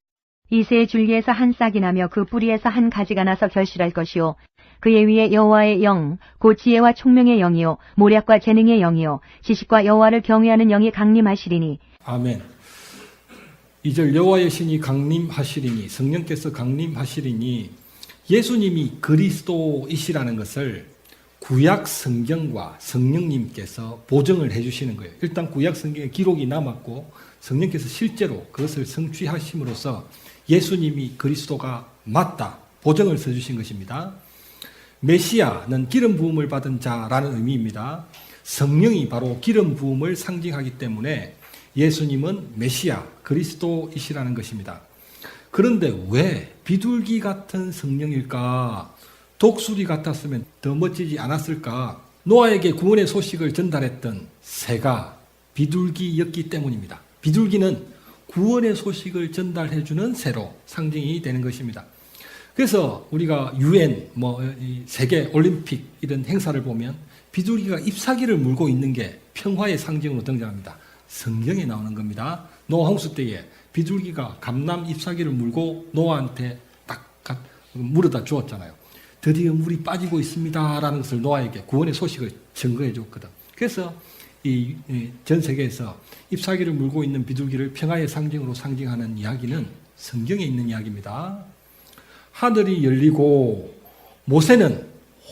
이새의 줄기에서 한 싹이 나며 그 뿌리에서 한 가지가 나서 결실할 것이요 그의 위에 여호와의 영 곧 지혜와 총명의 영이요 모략과 재능의 영이요 지식과 여호와를 경외하는 영이 강림하시리니 아멘. 2절 여호와의 신이 강림하시리니 성령께서 강림하시리니 예수님이 그리스도이시라는 것을 구약 성경과 성령님께서 보증을 해주시는 거예요. 일단 구약 성경에 기록이 남았고 성령께서 실제로 그것을 성취하심으로써 예수님이 그리스도가 맞다 보증을 써주신 것입니다. 메시아는 기름 부음을 받은 자라는 의미입니다. 성령이 바로 기름 부음을 상징하기 때문에 예수님은 메시아 그리스도이시라는 것입니다. 그런데 왜 비둘기 같은 성령일까? 독수리 같았으면 더 멋지지 않았을까? 노아에게 구원의 소식을 전달했던 새가 비둘기였기 때문입니다. 비둘기는 구원의 소식을 전달해주는 새로 상징이 되는 것입니다. 그래서 우리가 UN, 세계 올림픽 이런 행사를 보면 비둘기가 잎사귀를 물고 있는 게 평화의 상징으로 등장합니다. 성경에 나오는 겁니다. 노아 홍수 때에 비둘기가 감람 잎사귀를 물고 노아한테 딱 물어다 주었잖아요. 드디어 물이 빠지고 있습니다라는 것을 노아에게 구원의 소식을 증거해 줬거든. 그래서 전 세계에서 잎사귀를 물고 있는 비둘기를 평화의 상징으로 상징하는 이야기는 성경에 있는 이야기입니다. 하늘이 열리고 모세는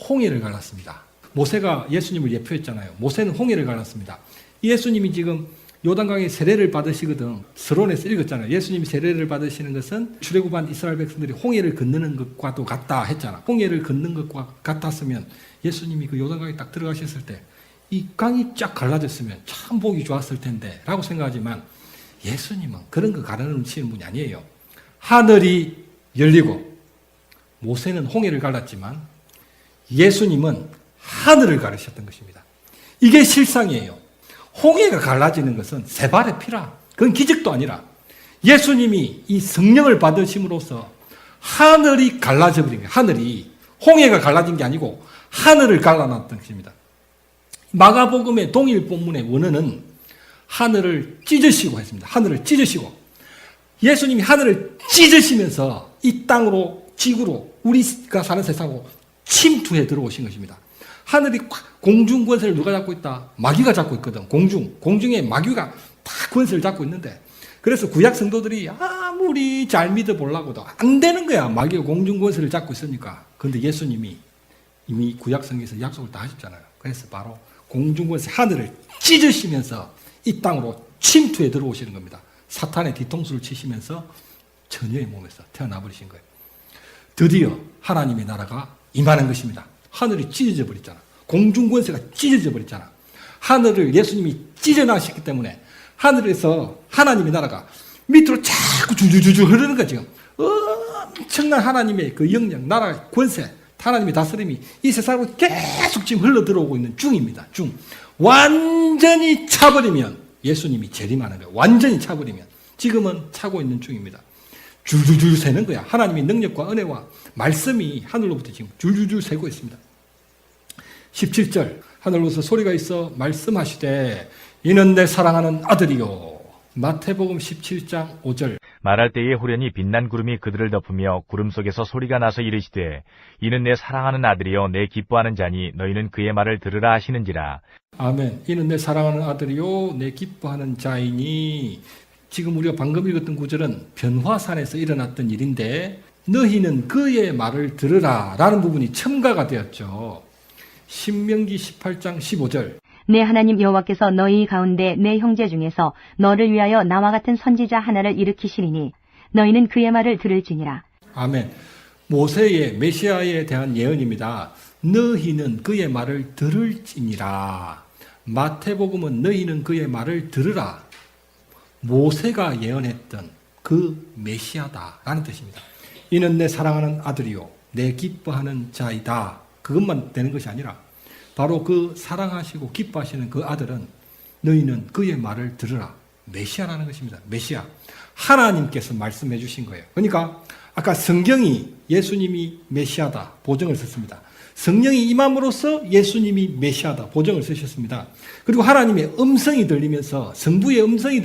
홍해를 갈랐습니다. 모세가 예수님을 예표했잖아요. 모세는 홍해를 갈랐습니다. 예수님이 지금 요단강에 세례를 받으시거든. 서론에서 읽었잖아요. 예수님이 세례를 받으시는 것은 출애굽한 이스라엘 백성들이 홍해를 건너는 것과도 같다 했잖아. 홍해를 걷는 것과 같았으면 예수님이 그 요단강에 딱 들어가셨을 때 이 강이 쫙 갈라졌으면 참 보기 좋았을 텐데 라고 생각하지만 예수님은 그런 거 가르치는 분이 아니에요. 하늘이 열리고 모세는 홍해를 갈랐지만 예수님은 하늘을 가르셨던 것입니다. 이게 실상이에요. 홍해가 갈라지는 것은 세 발의 피라. 그건 기적도 아니라 예수님이 이 성령을 받으심으로써 하늘이 갈라져 버린 거예요. 하늘이 홍해가 갈라진 게 아니고 하늘을 갈라놨던 것입니다. 마가복음의 동일 본문의 원어는 하늘을 찢으시고 했습니다. 하늘을 찢으시고 예수님이 하늘을 찢으시면서 이 땅으로 지구로 우리가 사는 세상으로 침투해 들어오신 것입니다. 하늘이 공중 권세를 누가 잡고 있다? 마귀가 잡고 있거든. 공중에 마귀가 다 권세를 잡고 있는데 그래서 구약 성도들이 아무리 잘 믿어보려고도 안 되는 거야. 마귀가 공중 권세를 잡고 있으니까. 그런데 예수님이 이미 구약 성경에서 약속을 다 하셨잖아요. 그래서 바로 공중 권세 하늘을 찢으시면서 이 땅으로 침투해 들어오시는 겁니다. 사탄의 뒤통수를 치시면서 처녀의 몸에서 태어나 버리신 거예요. 드디어 하나님의 나라가 임하는 것입니다. 하늘이 찢어져 버렸잖아. 공중 권세가 찢어져 버렸잖아. 하늘을 예수님이 찢어나셨기 때문에 하늘에서 하나님의 나라가 밑으로 자꾸 줄줄줄 흐르는 거야 지금. 엄청난 하나님의 그 영역, 나라, 권세, 하나님의 다스림이 이 세상으로 계속 지금 흘러 들어오고 있는 중입니다. 중. 완전히 차버리면 예수님이 재림하는 거예요. 완전히 차버리면. 지금은 차고 있는 중입니다. 줄줄줄 새는 거야. 하나님의 능력과 은혜와 말씀이 하늘로부터 지금 줄줄줄 새고 있습니다. 17절 하늘로서 소리가 있어 말씀하시되 이는 내 사랑하는 아들이요. 마태복음 17장 5절 말할 때에 호련히 빛난 구름이 그들을 덮으며 구름 속에서 소리가 나서 이르시되 이는 내 사랑하는 아들이요 내 기뻐하는 자니 너희는 그의 말을 들으라 하시는지라. 아멘. 이는 내 사랑하는 아들이요 내 기뻐하는 자이니. 지금 우리가 방금 읽었던 구절은 변화산에서 일어났던 일인데 너희는 그의 말을 들으라 라는 부분이 첨가가 되었죠. 신명기 18장 15절 내 하나님 여호와께서 너희 가운데 내 형제 중에서 너를 위하여 나와 같은 선지자 하나를 일으키시리니 너희는 그의 말을 들을지니라. 아멘. 모세의 메시아에 대한 예언입니다. 너희는 그의 말을 들을지니라. 마태복음은 너희는 그의 말을 들으라. 모세가 예언했던 그 메시아다라는 뜻입니다. 이는 내 사랑하는 아들이요 내 기뻐하는 자이다. 그것만 되는 것이 아니라 바로 그 사랑하시고 기뻐하시는 그 아들은 너희는 그의 말을 들으라. 메시아라는 것입니다. 메시아. 하나님께서 말씀해 주신 거예요. 그러니까 아까 성경이 예수님이 메시아다 보정을 썼습니다. 성령이 임함으로써 예수님이 메시아다 보정을 쓰셨습니다. 그리고 하나님의 음성이 들리면서 성부의 음성이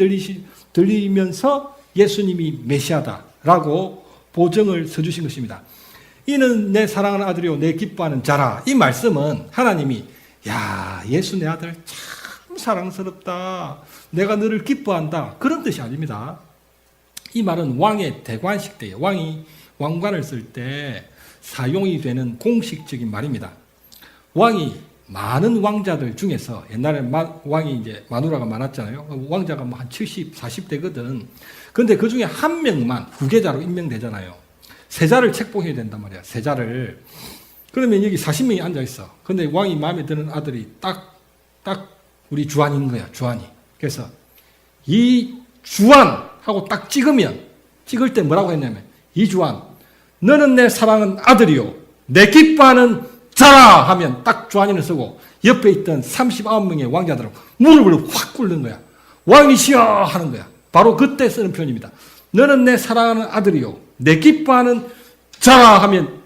들리면서 예수님이 메시아다라고 보정을 써주신 것입니다. 이는 내 사랑하는 아들이요 내 기뻐하는 자라. 이 말씀은 하나님이 야 예수 내 아들 참 사랑스럽다. 내가 너를 기뻐한다. 그런 뜻이 아닙니다. 이 말은 왕의 대관식 때에 왕이 왕관을 쓸 때 사용이 되는 공식적인 말입니다. 왕이 많은 왕자들 중에서 옛날에 왕이 이제 마누라가 많았잖아요. 왕자가 뭐 한 70, 40대거든. 그런데 그 중에 한 명만 후계자로 임명되잖아요. 세자를 책봉해야 된단 말이야. 세자를. 그러면 여기 40명이 앉아 있어. 근데 왕이 마음에 드는 아들이 딱 우리 주한인 거야. 주한이. 그래서 이 주한하고 딱 찍을 때 뭐라고 했냐면 이 주한 너는 내 사랑하는 아들이요 내 기뻐하는 자라 하면 딱 주한이를 쓰고 옆에 있던 39명의 왕자들은 무릎을 확 꿇는 거야. 왕이시여 하는 거야. 바로 그때 쓰는 표현입니다. 너는 내 사랑하는 아들이요 내 기뻐하는 자라 하면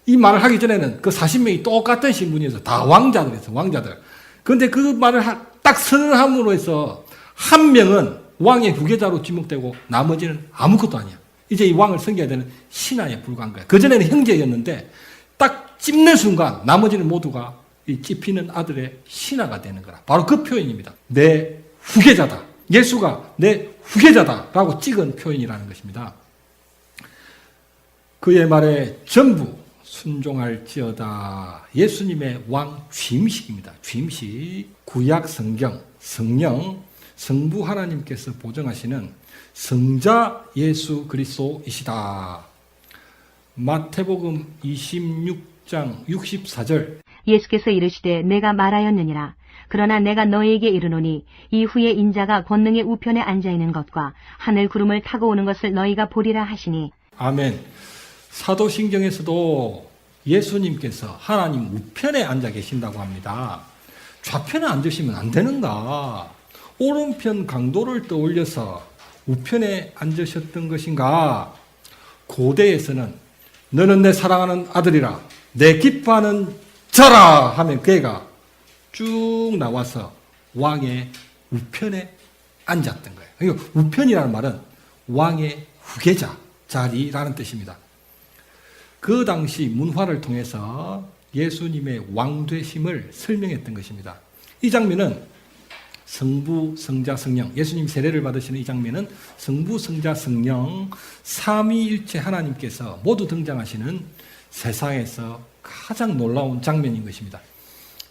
이 말을 하기 전에는 그 40명이 똑같은 신분이어서 다 왕자들이었어. 왕자들. 그런데 그 말을 딱 선언함으로 해서 한 명은 왕의 후계자로 지목되고 나머지는 아무것도 아니야. 이제 이 왕을 섬겨야 되는 신하에 불과한 거야. 그전에는 형제였는데 딱 찝는 순간 나머지는 모두가 이 찝히는 아들의 신하가 되는 거라. 바로 그 표현입니다. 내 후계자다. 예수가 내 후계자다라고 찍은 표현이라는 것입니다. 그의 말에 전부 순종할지어다. 예수님의 왕 취임식입니다. 취임식. 구약 성경, 성령, 성부 하나님께서 보정하시는 성자 예수 그리스도이시다. 마태복음 26장 64절. 예수께서 이르시되 내가 말하였느니라. 그러나 내가 너희에게 이르노니 이후에 인자가 권능의 우편에 앉아 있는 것과 하늘 구름을 타고 오는 것을 너희가 보리라 하시니. 아멘. 사도신경에서도 예수님께서 하나님 우편에 앉아 계신다고 합니다. 좌편에 앉으시면 안 되는가? 오른편 강도를 떠올려서 우편에 앉으셨던 것인가? 고대에서는 너는 내 사랑하는 아들이라 내 기뻐하는 자라 하면 그가 쭉 나와서 왕의 우편에 앉았던 거예요. 그러니까 우편이라는 말은 왕의 후계자 자리라는 뜻입니다. 그 당시 문화를 통해서 예수님의 왕되심을 설명했던 것입니다. 이 장면은 성부, 성자, 성령, 예수님 세례를 받으시는 이 장면은 성부, 성자, 성령 삼위일체 하나님께서 모두 등장하시는 세상에서 가장 놀라운 장면인 것입니다.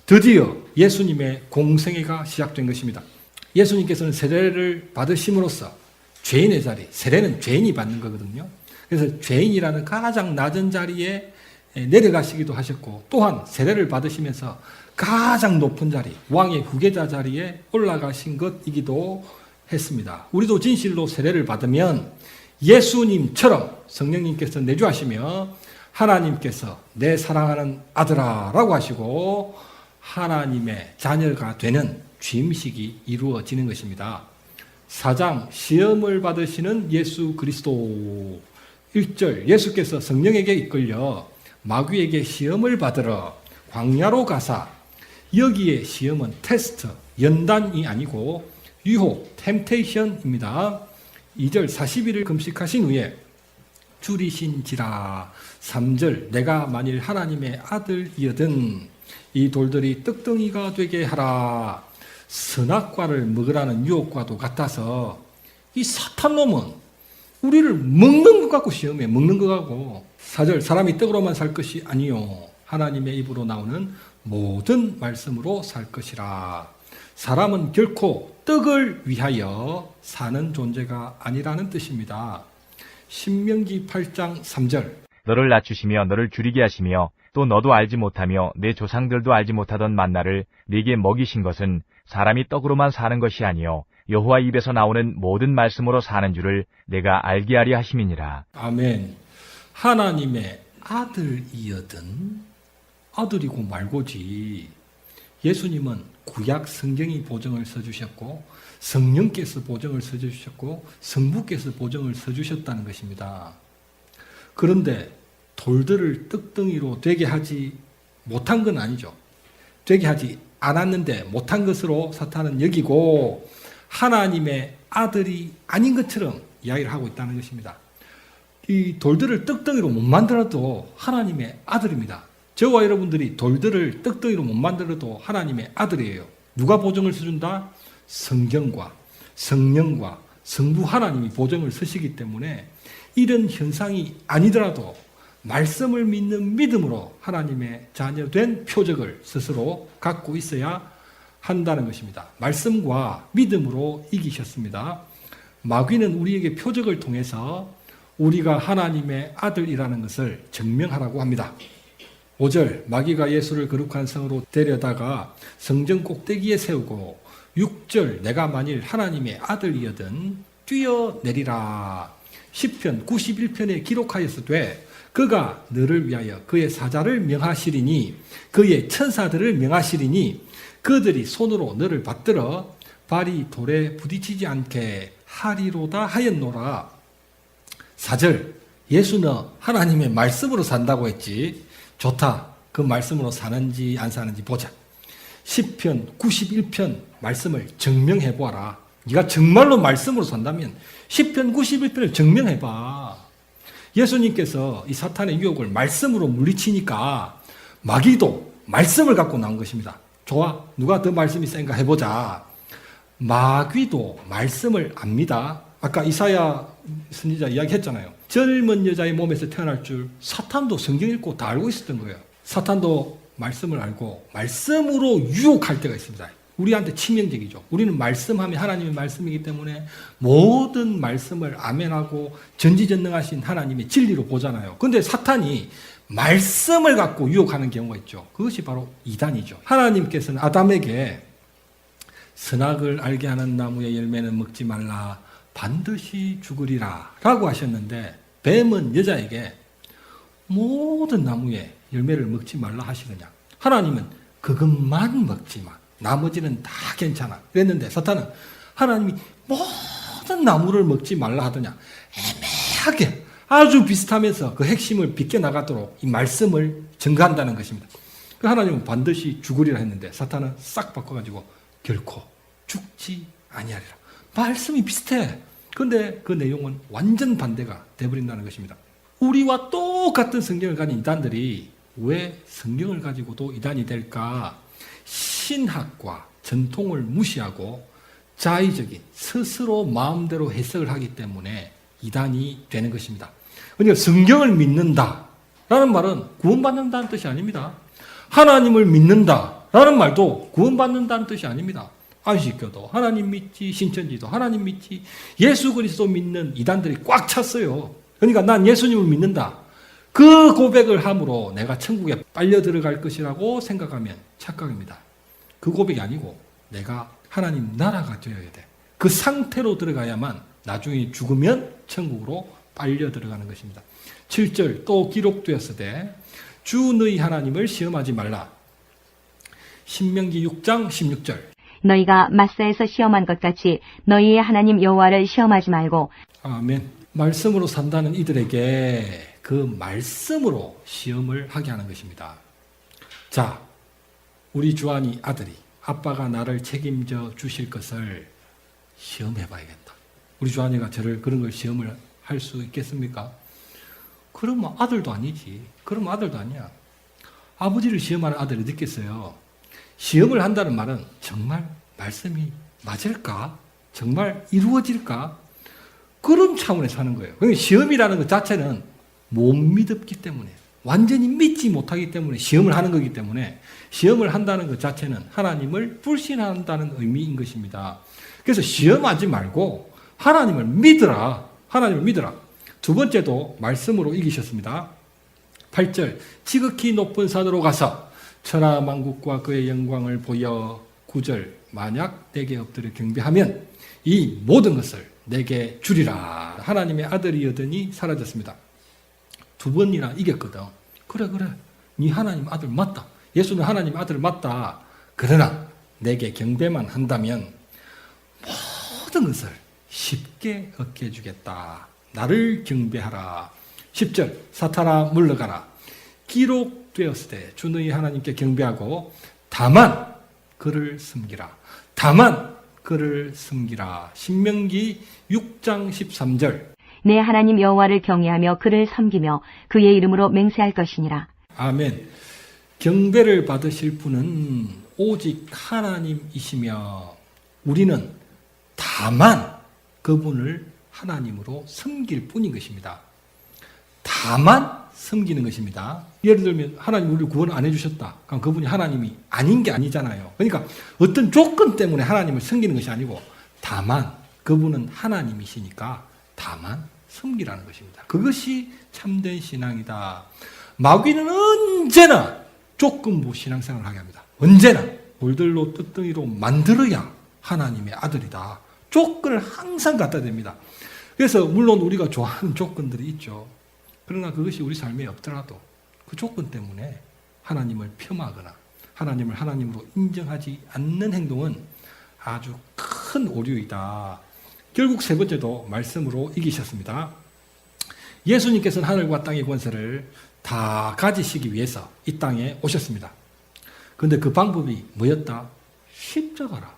드디어 예수님의 공생애가 시작된 것입니다. 예수님께서는 세례를 받으심으로써 죄인의 자리, 세례는 죄인이 받는 거거든요. 그래서 죄인이라는 가장 낮은 자리에 내려가시기도 하셨고 또한 세례를 받으시면서 가장 높은 자리, 왕의 후계자 자리에 올라가신 것이기도 했습니다. 우리도 진실로 세례를 받으면 예수님처럼 성령님께서 내주하시며 하나님께서 내 사랑하는 아들아 라고 하시고 하나님의 자녀가 되는 취임식이 이루어지는 것입니다. 사장 시험을 받으시는 예수 그리스도 1절 예수께서 성령에게 이끌려 마귀에게 시험을 받으러 광야로 가사 여기에 시험은 테스트, 연단이 아니고 유혹, 템테이션입니다. 2절 40일을 금식하신 후에 줄이신지라 3절 내가 만일 하나님의 아들이거든 이 돌들이 떡덩이가 되게 하라. 선악과를 먹으라는 유혹과도 같아서 이 사탄놈은 우리를 먹는 것 같고 시험해. 먹는 것 같고 4절 사람이 떡으로만 살 것이 아니요 하나님의 입으로 나오는 모든 말씀으로 살 것이라. 사람은 결코 떡을 위하여 사는 존재가 아니라는 뜻입니다. 신명기 8장 3절 너를 낮추시며 너를 줄이게 하시며 또 너도 알지 못하며 내 조상들도 알지 못하던 만나를 네게 먹이신 것은 사람이 떡으로만 사는 것이 아니요 여호와 입에서 나오는 모든 말씀으로 사는 줄을 내가 알게 하려 하심이니라. 아멘. 하나님의 아들이여든 아들이고 말고지. 예수님은 구약 성경이 보증을 서주셨고 성령께서 보증을 서주셨고 성부께서 보증을 서주셨다는 것입니다. 그런데 돌들을 떡덩이로 되게 하지 못한 건 아니죠. 되게 하지 않았는데 못한 것으로 사탄은 여기고 하나님의 아들이 아닌 것처럼 이야기를 하고 있다는 것입니다. 이 돌들을 떡덩이로 못 만들어도 하나님의 아들입니다. 저와 여러분들이 돌들을 떡덩이로 못 만들어도 하나님의 아들이에요. 누가 보증을 서준다? 성경과 성령과 성부 하나님이 보증을 서시기 때문에 이런 현상이 아니더라도 말씀을 믿는 믿음으로 하나님의 자녀된 표적을 스스로 갖고 있어야 한다는 것입니다. 말씀과 믿음으로 이기셨습니다. 마귀는 우리에게 표적을 통해서 우리가 하나님의 아들이라는 것을 증명하라고 합니다. 5절 마귀가 예수를 거룩한 성으로 데려다가 성전 꼭대기에 세우고 6절 내가 만일 하나님의 아들이여든 뛰어내리라. 시편 91편에 기록하였으되 그가 너를 위하여 그의 사자를 명하시리니 그의 천사들을 명하시리니 그들이 손으로 너를 받들어 발이 돌에 부딪히지 않게 하리로다 하였노라. 4절 예수는 하나님의 말씀으로 산다고 했지. 좋다. 그 말씀으로 사는지 안 사는지 보자. 시편 91편 말씀을 증명해 보아라. 네가 정말로 말씀으로 산다면 시편 91편을 증명해봐. 예수님께서 이 사탄의 유혹을 말씀으로 물리치니까 마귀도 말씀을 갖고 나온 것입니다. 좋아. 누가 더 말씀이 센가 해보자. 마귀도 말씀을 압니다. 아까 이사야 선지자 이야기했잖아요. 젊은 여자의 몸에서 태어날 줄 사탄도 성경 읽고 다 알고 있었던 거예요. 사탄도 말씀을 알고 말씀으로 유혹할 때가 있습니다. 우리한테 치명적이죠. 우리는 말씀하면 하나님의 말씀이기 때문에 모든 말씀을 아멘하고 전지전능하신 하나님의 진리로 보잖아요. 그런데 사탄이 말씀을 갖고 유혹하는 경우가 있죠. 그것이 바로 이단이죠. 하나님께서는 아담에게 선악을 알게 하는 나무의 열매는 먹지 말라. 반드시 죽으리라 라고 하셨는데 뱀은 여자에게 모든 나무의 열매를 먹지 말라 하시느냐. 하나님은 그것만 먹지 마. 나머지는 다 괜찮아. 그랬는데 사탄은 하나님이 모든 나무를 먹지 말라 하더냐. 애매하게 아주 비슷하면서 그 핵심을 비껴나가도록 이 말씀을 증거한다는 것입니다. 그 하나님은 반드시 죽으리라 했는데 사탄은 싹 바꿔가지고 결코 죽지 아니하리라. 말씀이 비슷해. 그런데 그 내용은 완전 반대가 되어버린다는 것입니다. 우리와 똑같은 성경을 가진 이단들이 왜 성경을 가지고도 이단이 될까? 신학과 전통을 무시하고 자의적인 스스로 마음대로 해석을 하기 때문에 이단이 되는 것입니다. 그러니까 성경을 믿는다라는 말은 구원받는다는 뜻이 아닙니다. 하나님을 믿는다라는 말도 구원받는다는 뜻이 아닙니다. 안식교도 하나님 믿지, 신천지도 하나님 믿지, 예수 그리스도 믿는 이단들이 꽉 찼어요. 그러니까 난 예수님을 믿는다. 그 고백을 함으로 내가 천국에 빨려 들어갈 것이라고 생각하면 착각입니다. 그 고백이 아니고 내가 하나님 나라가 되어야 돼. 그 상태로 들어가야만 나중에 죽으면 천국으로 빨려 들어가는 것입니다. 7절 또 기록되었으되 주 너희 하나님을 시험하지 말라. 신명기 6장 16절 너희가 마사에서 시험한 것 같이 너희의 하나님 여호와를 시험하지 말고. 아멘. 말씀으로 산다는 이들에게 그 말씀으로 시험을 하게 하는 것입니다. 자, 우리 주한이 아들이 아빠가 나를 책임져 주실 것을 시험해 봐야겠다. 우리 주한이가 저를 그런 걸 시험을 할 수 있겠습니까? 그러면 아들도 아니지. 그러면 아들도 아니야. 아버지를 시험하는 아들이 느꼈어요. 시험을 한다는 말은 정말 말씀이 맞을까? 정말 이루어질까? 그런 차원에서 하는 거예요. 그러니까 시험이라는 것 자체는 못 믿었기 때문에, 완전히 믿지 못하기 때문에 시험을 하는 거기 때문에 시험을 한다는 것 자체는 하나님을 불신한다는 의미인 것입니다. 그래서 시험하지 말고 하나님을 믿으라. 하나님을 믿으라. 두 번째도 말씀으로 이기셨습니다. 8절 지극히 높은 산으로 가서 천하만국과 그의 영광을 보여 9절 만약 내게 엎드려 경배하면 이 모든 것을 내게 주리라. 하나님의 아들이었더니 사라졌습니다. 두 번이나 이겼거든. 그래 네 하나님 아들 맞다. 예수는 하나님 아들 맞다. 그러나 내게 경배만 한다면 모든 것을 쉽게 얻게 해주겠다. 나를 경배하라. 10절 사탄아 물러가라. 기록되었으되 주 너희 하나님께 경배하고 다만 그를 섬기라. 다만 그를 섬기라. 신명기 6장 13절 내 하나님 여호와를 경외하며 그를 섬기며 그의 이름으로 맹세할 것이니라. 아멘. 경배를 받으실 분은 오직 하나님이시며 우리는 다만 그분을 하나님으로 섬길 뿐인 것입니다. 다만 섬기는 것입니다. 예를 들면 하나님 우리를 구원 안 해주셨다. 그럼 그분이 하나님이 아닌 게 아니잖아요. 그러니까 어떤 조건 때문에 하나님을 섬기는 것이 아니고 다만 그분은 하나님이시니까 다만 섬기라는 것입니다. 그것이 참된 신앙이다. 마귀는 언제나 조건부 신앙생활을 하게 합니다. 언제나 돌들로 뜯덩이로 만들어야 하나님의 아들이다. 조건을 항상 갖다 댑니다. 그래서 물론 우리가 좋아하는 조건들이 있죠. 그러나 그것이 우리 삶에 없더라도 그 조건 때문에 하나님을 폄하하거나 하나님을 하나님으로 인정하지 않는 행동은 아주 큰 오류이다. 결국 세 번째도 말씀으로 이기셨습니다. 예수님께서는 하늘과 땅의 권세를 다 가지시기 위해서 이 땅에 오셨습니다. 그런데 그 방법이 뭐였다? 십자가라.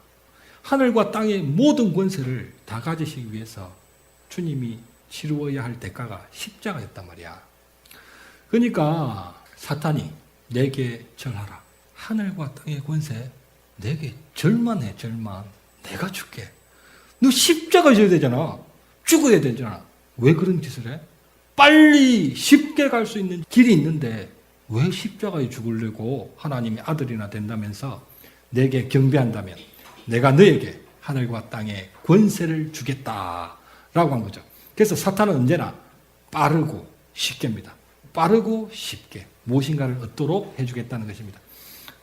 하늘과 땅의 모든 권세를 다 가지시기 위해서 주님이 치루어야 할 대가가 십자가였단 말이야. 그러니까 사탄이 내게 절하라. 하늘과 땅의 권세 내게 절만해. 절만. 내가 줄게. 너 십자가 져야 되잖아. 죽어야 되잖아. 왜 그런 짓을 해? 빨리 쉽게 갈 수 있는 길이 있는데 왜 십자가에 죽으려고 하나님의 아들이나 된다면서 내게 경배한다면 내가 너에게 하늘과 땅의 권세를 주겠다라고 한 거죠. 그래서 사탄은 언제나 빠르고 쉽게입니다. 빠르고 쉽게 무엇인가를 얻도록 해주겠다는 것입니다.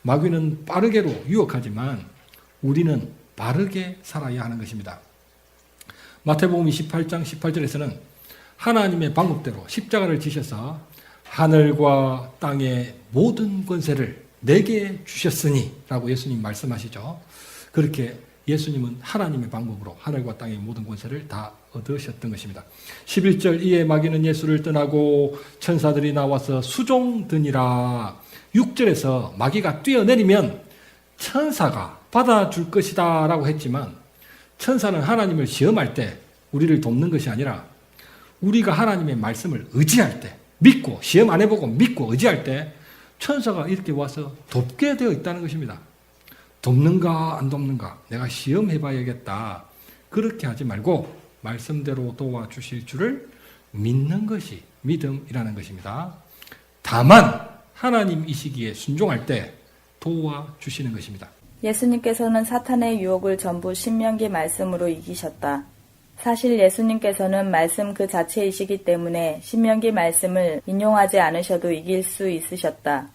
마귀는 빠르게로 유혹하지만 우리는 바르게 살아야 하는 것입니다. 마태복음 28장 18절에서는 하나님의 방법대로 십자가를 지셔서 하늘과 땅의 모든 권세를 내게 주셨으니 라고 예수님 말씀하시죠. 그렇게 예수님은 하나님의 방법으로 하늘과 땅의 모든 권세를 다 얻으셨던 것입니다. 11절 이에 마귀는 예수를 떠나고 천사들이 나와서 수종드니라. 6절에서 마귀가 뛰어내리면 천사가 받아줄 것이다 라고 했지만 천사는 하나님을 시험할 때 우리를 돕는 것이 아니라 우리가 하나님의 말씀을 의지할 때 믿고 시험 안 해보고 믿고 의지할 때 천사가 이렇게 와서 돕게 되어 있다는 것입니다. 돕는가 안 돕는가 내가 시험해봐야겠다. 그렇게 하지 말고 말씀대로 도와주실 줄을 믿는 것이 믿음이라는 것입니다. 다만 하나님이시기에 순종할 때 도와주시는 것입니다. 예수님께서는 사탄의 유혹을 전부 신명기 말씀으로 이기셨다. 사실 예수님께서는 말씀 그 자체이시기 때문에 신명기 말씀을 인용하지 않으셔도 이길 수 있으셨다.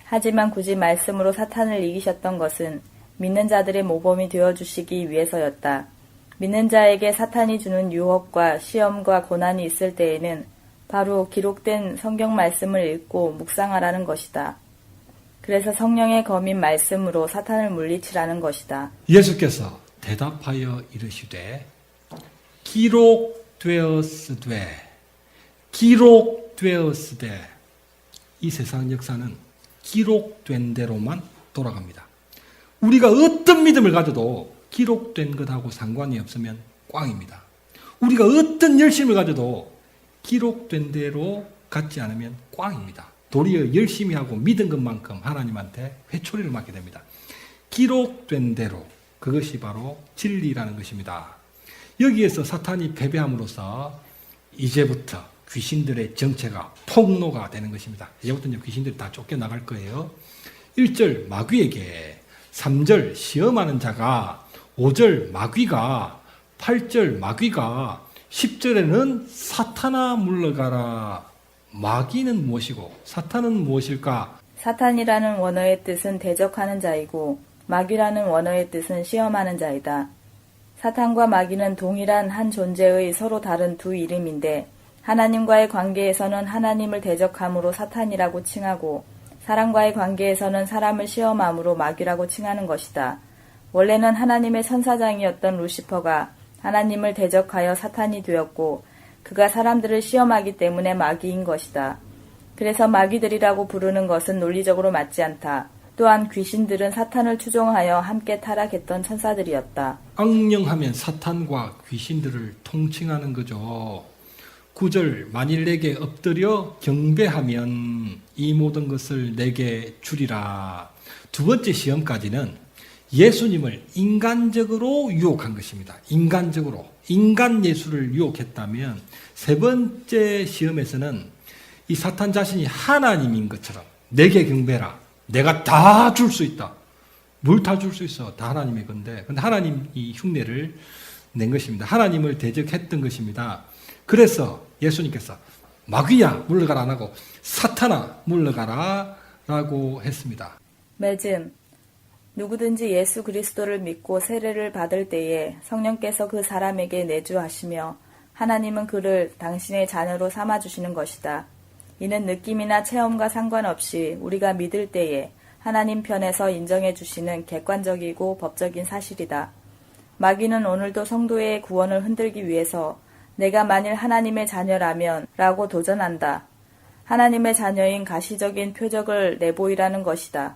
하지만 굳이 말씀으로 사탄을 이기셨던 것은 믿는 자들의 모범이 되어주시기 위해서였다. 믿는 자에게 사탄이 주는 유혹과 시험과 고난이 있을 때에는 바로 기록된 성경 말씀을 읽고 묵상하라는 것이다. 그래서 성령의 검인 말씀으로 사탄을 물리치라는 것이다. 예수께서 대답하여 이르시되 기록되었으되 이 세상 역사는 기록된 대로만 돌아갑니다. 우리가 어떤 믿음을 가져도 기록된 것하고 상관이 없으면 꽝입니다. 우리가 어떤 열심을 가져도 기록된 대로 갖지 않으면 꽝입니다. 도리어 열심히 하고 믿은 것만큼 하나님한테 회초리를 맞게 됩니다. 기록된 대로 그것이 바로 진리라는 것입니다. 여기에서 사탄이 패배함으로써 이제부터 귀신들의 정체가 폭로가 되는 것입니다. 이제부터 귀신들이 다 쫓겨나갈 거예요. 1절 마귀에게 3절 시험하는 자가 5절 마귀가 8절 마귀가 10절에는 사탄아 물러가라 마귀는 무엇이고 사탄은 무엇일까? 사탄이라는 원어의 뜻은 대적하는 자이고 마귀라는 원어의 뜻은 시험하는 자이다. 사탄과 마귀는 동일한 한 존재의 서로 다른 두 이름인데 하나님과의 관계에서는 하나님을 대적함으로 사탄이라고 칭하고 사람과의 관계에서는 사람을 시험함으로 마귀라고 칭하는 것이다. 원래는 하나님의 천사장이었던 루시퍼가 하나님을 대적하여 사탄이 되었고 그가 사람들을 시험하기 때문에 마귀인 것이다. 그래서 마귀들이라고 부르는 것은 논리적으로 맞지 않다. 또한 귀신들은 사탄을 추종하여 함께 타락했던 천사들이었다. 악령하면 사탄과 귀신들을 통칭하는 거죠. 9절 만일 내게 엎드려 경배하면 이 모든 것을 내게 주리라. 두 번째 시험까지는 예수님을 인간적으로 유혹한 것입니다. 인간적으로. 인간 예수를 유혹했다면 세 번째 시험에서는 이 사탄 자신이 하나님인 것처럼 내게 경배라. 내가 다 줄 수 있다. 뭘 다 줄 수 있어? 다 하나님의 건데. 근데 하나님이 흉내를 낸 것입니다. 하나님을 대적했던 것입니다. 그래서 예수님께서 마귀야 물러가라 안 하고 사탄아 물러가라 라고 했습니다. 매즘 누구든지 예수 그리스도를 믿고 세례를 받을 때에 성령께서 그 사람에게 내주하시며 하나님은 그를 당신의 자녀로 삼아주시는 것이다. 이는 느낌이나 체험과 상관없이 우리가 믿을 때에 하나님 편에서 인정해 주시는 객관적이고 법적인 사실이다. 마귀는 오늘도 성도의 구원을 흔들기 위해서 내가 만일 하나님의 자녀라면 라고 도전한다. 하나님의 자녀인 가시적인 표적을 내보이라는 것이다.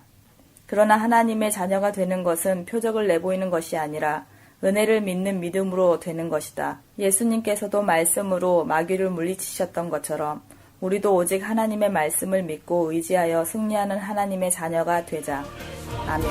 그러나 하나님의 자녀가 되는 것은 표적을 내보이는 것이 아니라 은혜를 믿는 믿음으로 되는 것이다. 예수님께서도 말씀으로 마귀를 물리치셨던 것처럼 우리도 오직 하나님의 말씀을 믿고 의지하여 승리하는 하나님의 자녀가 되자. 아멘.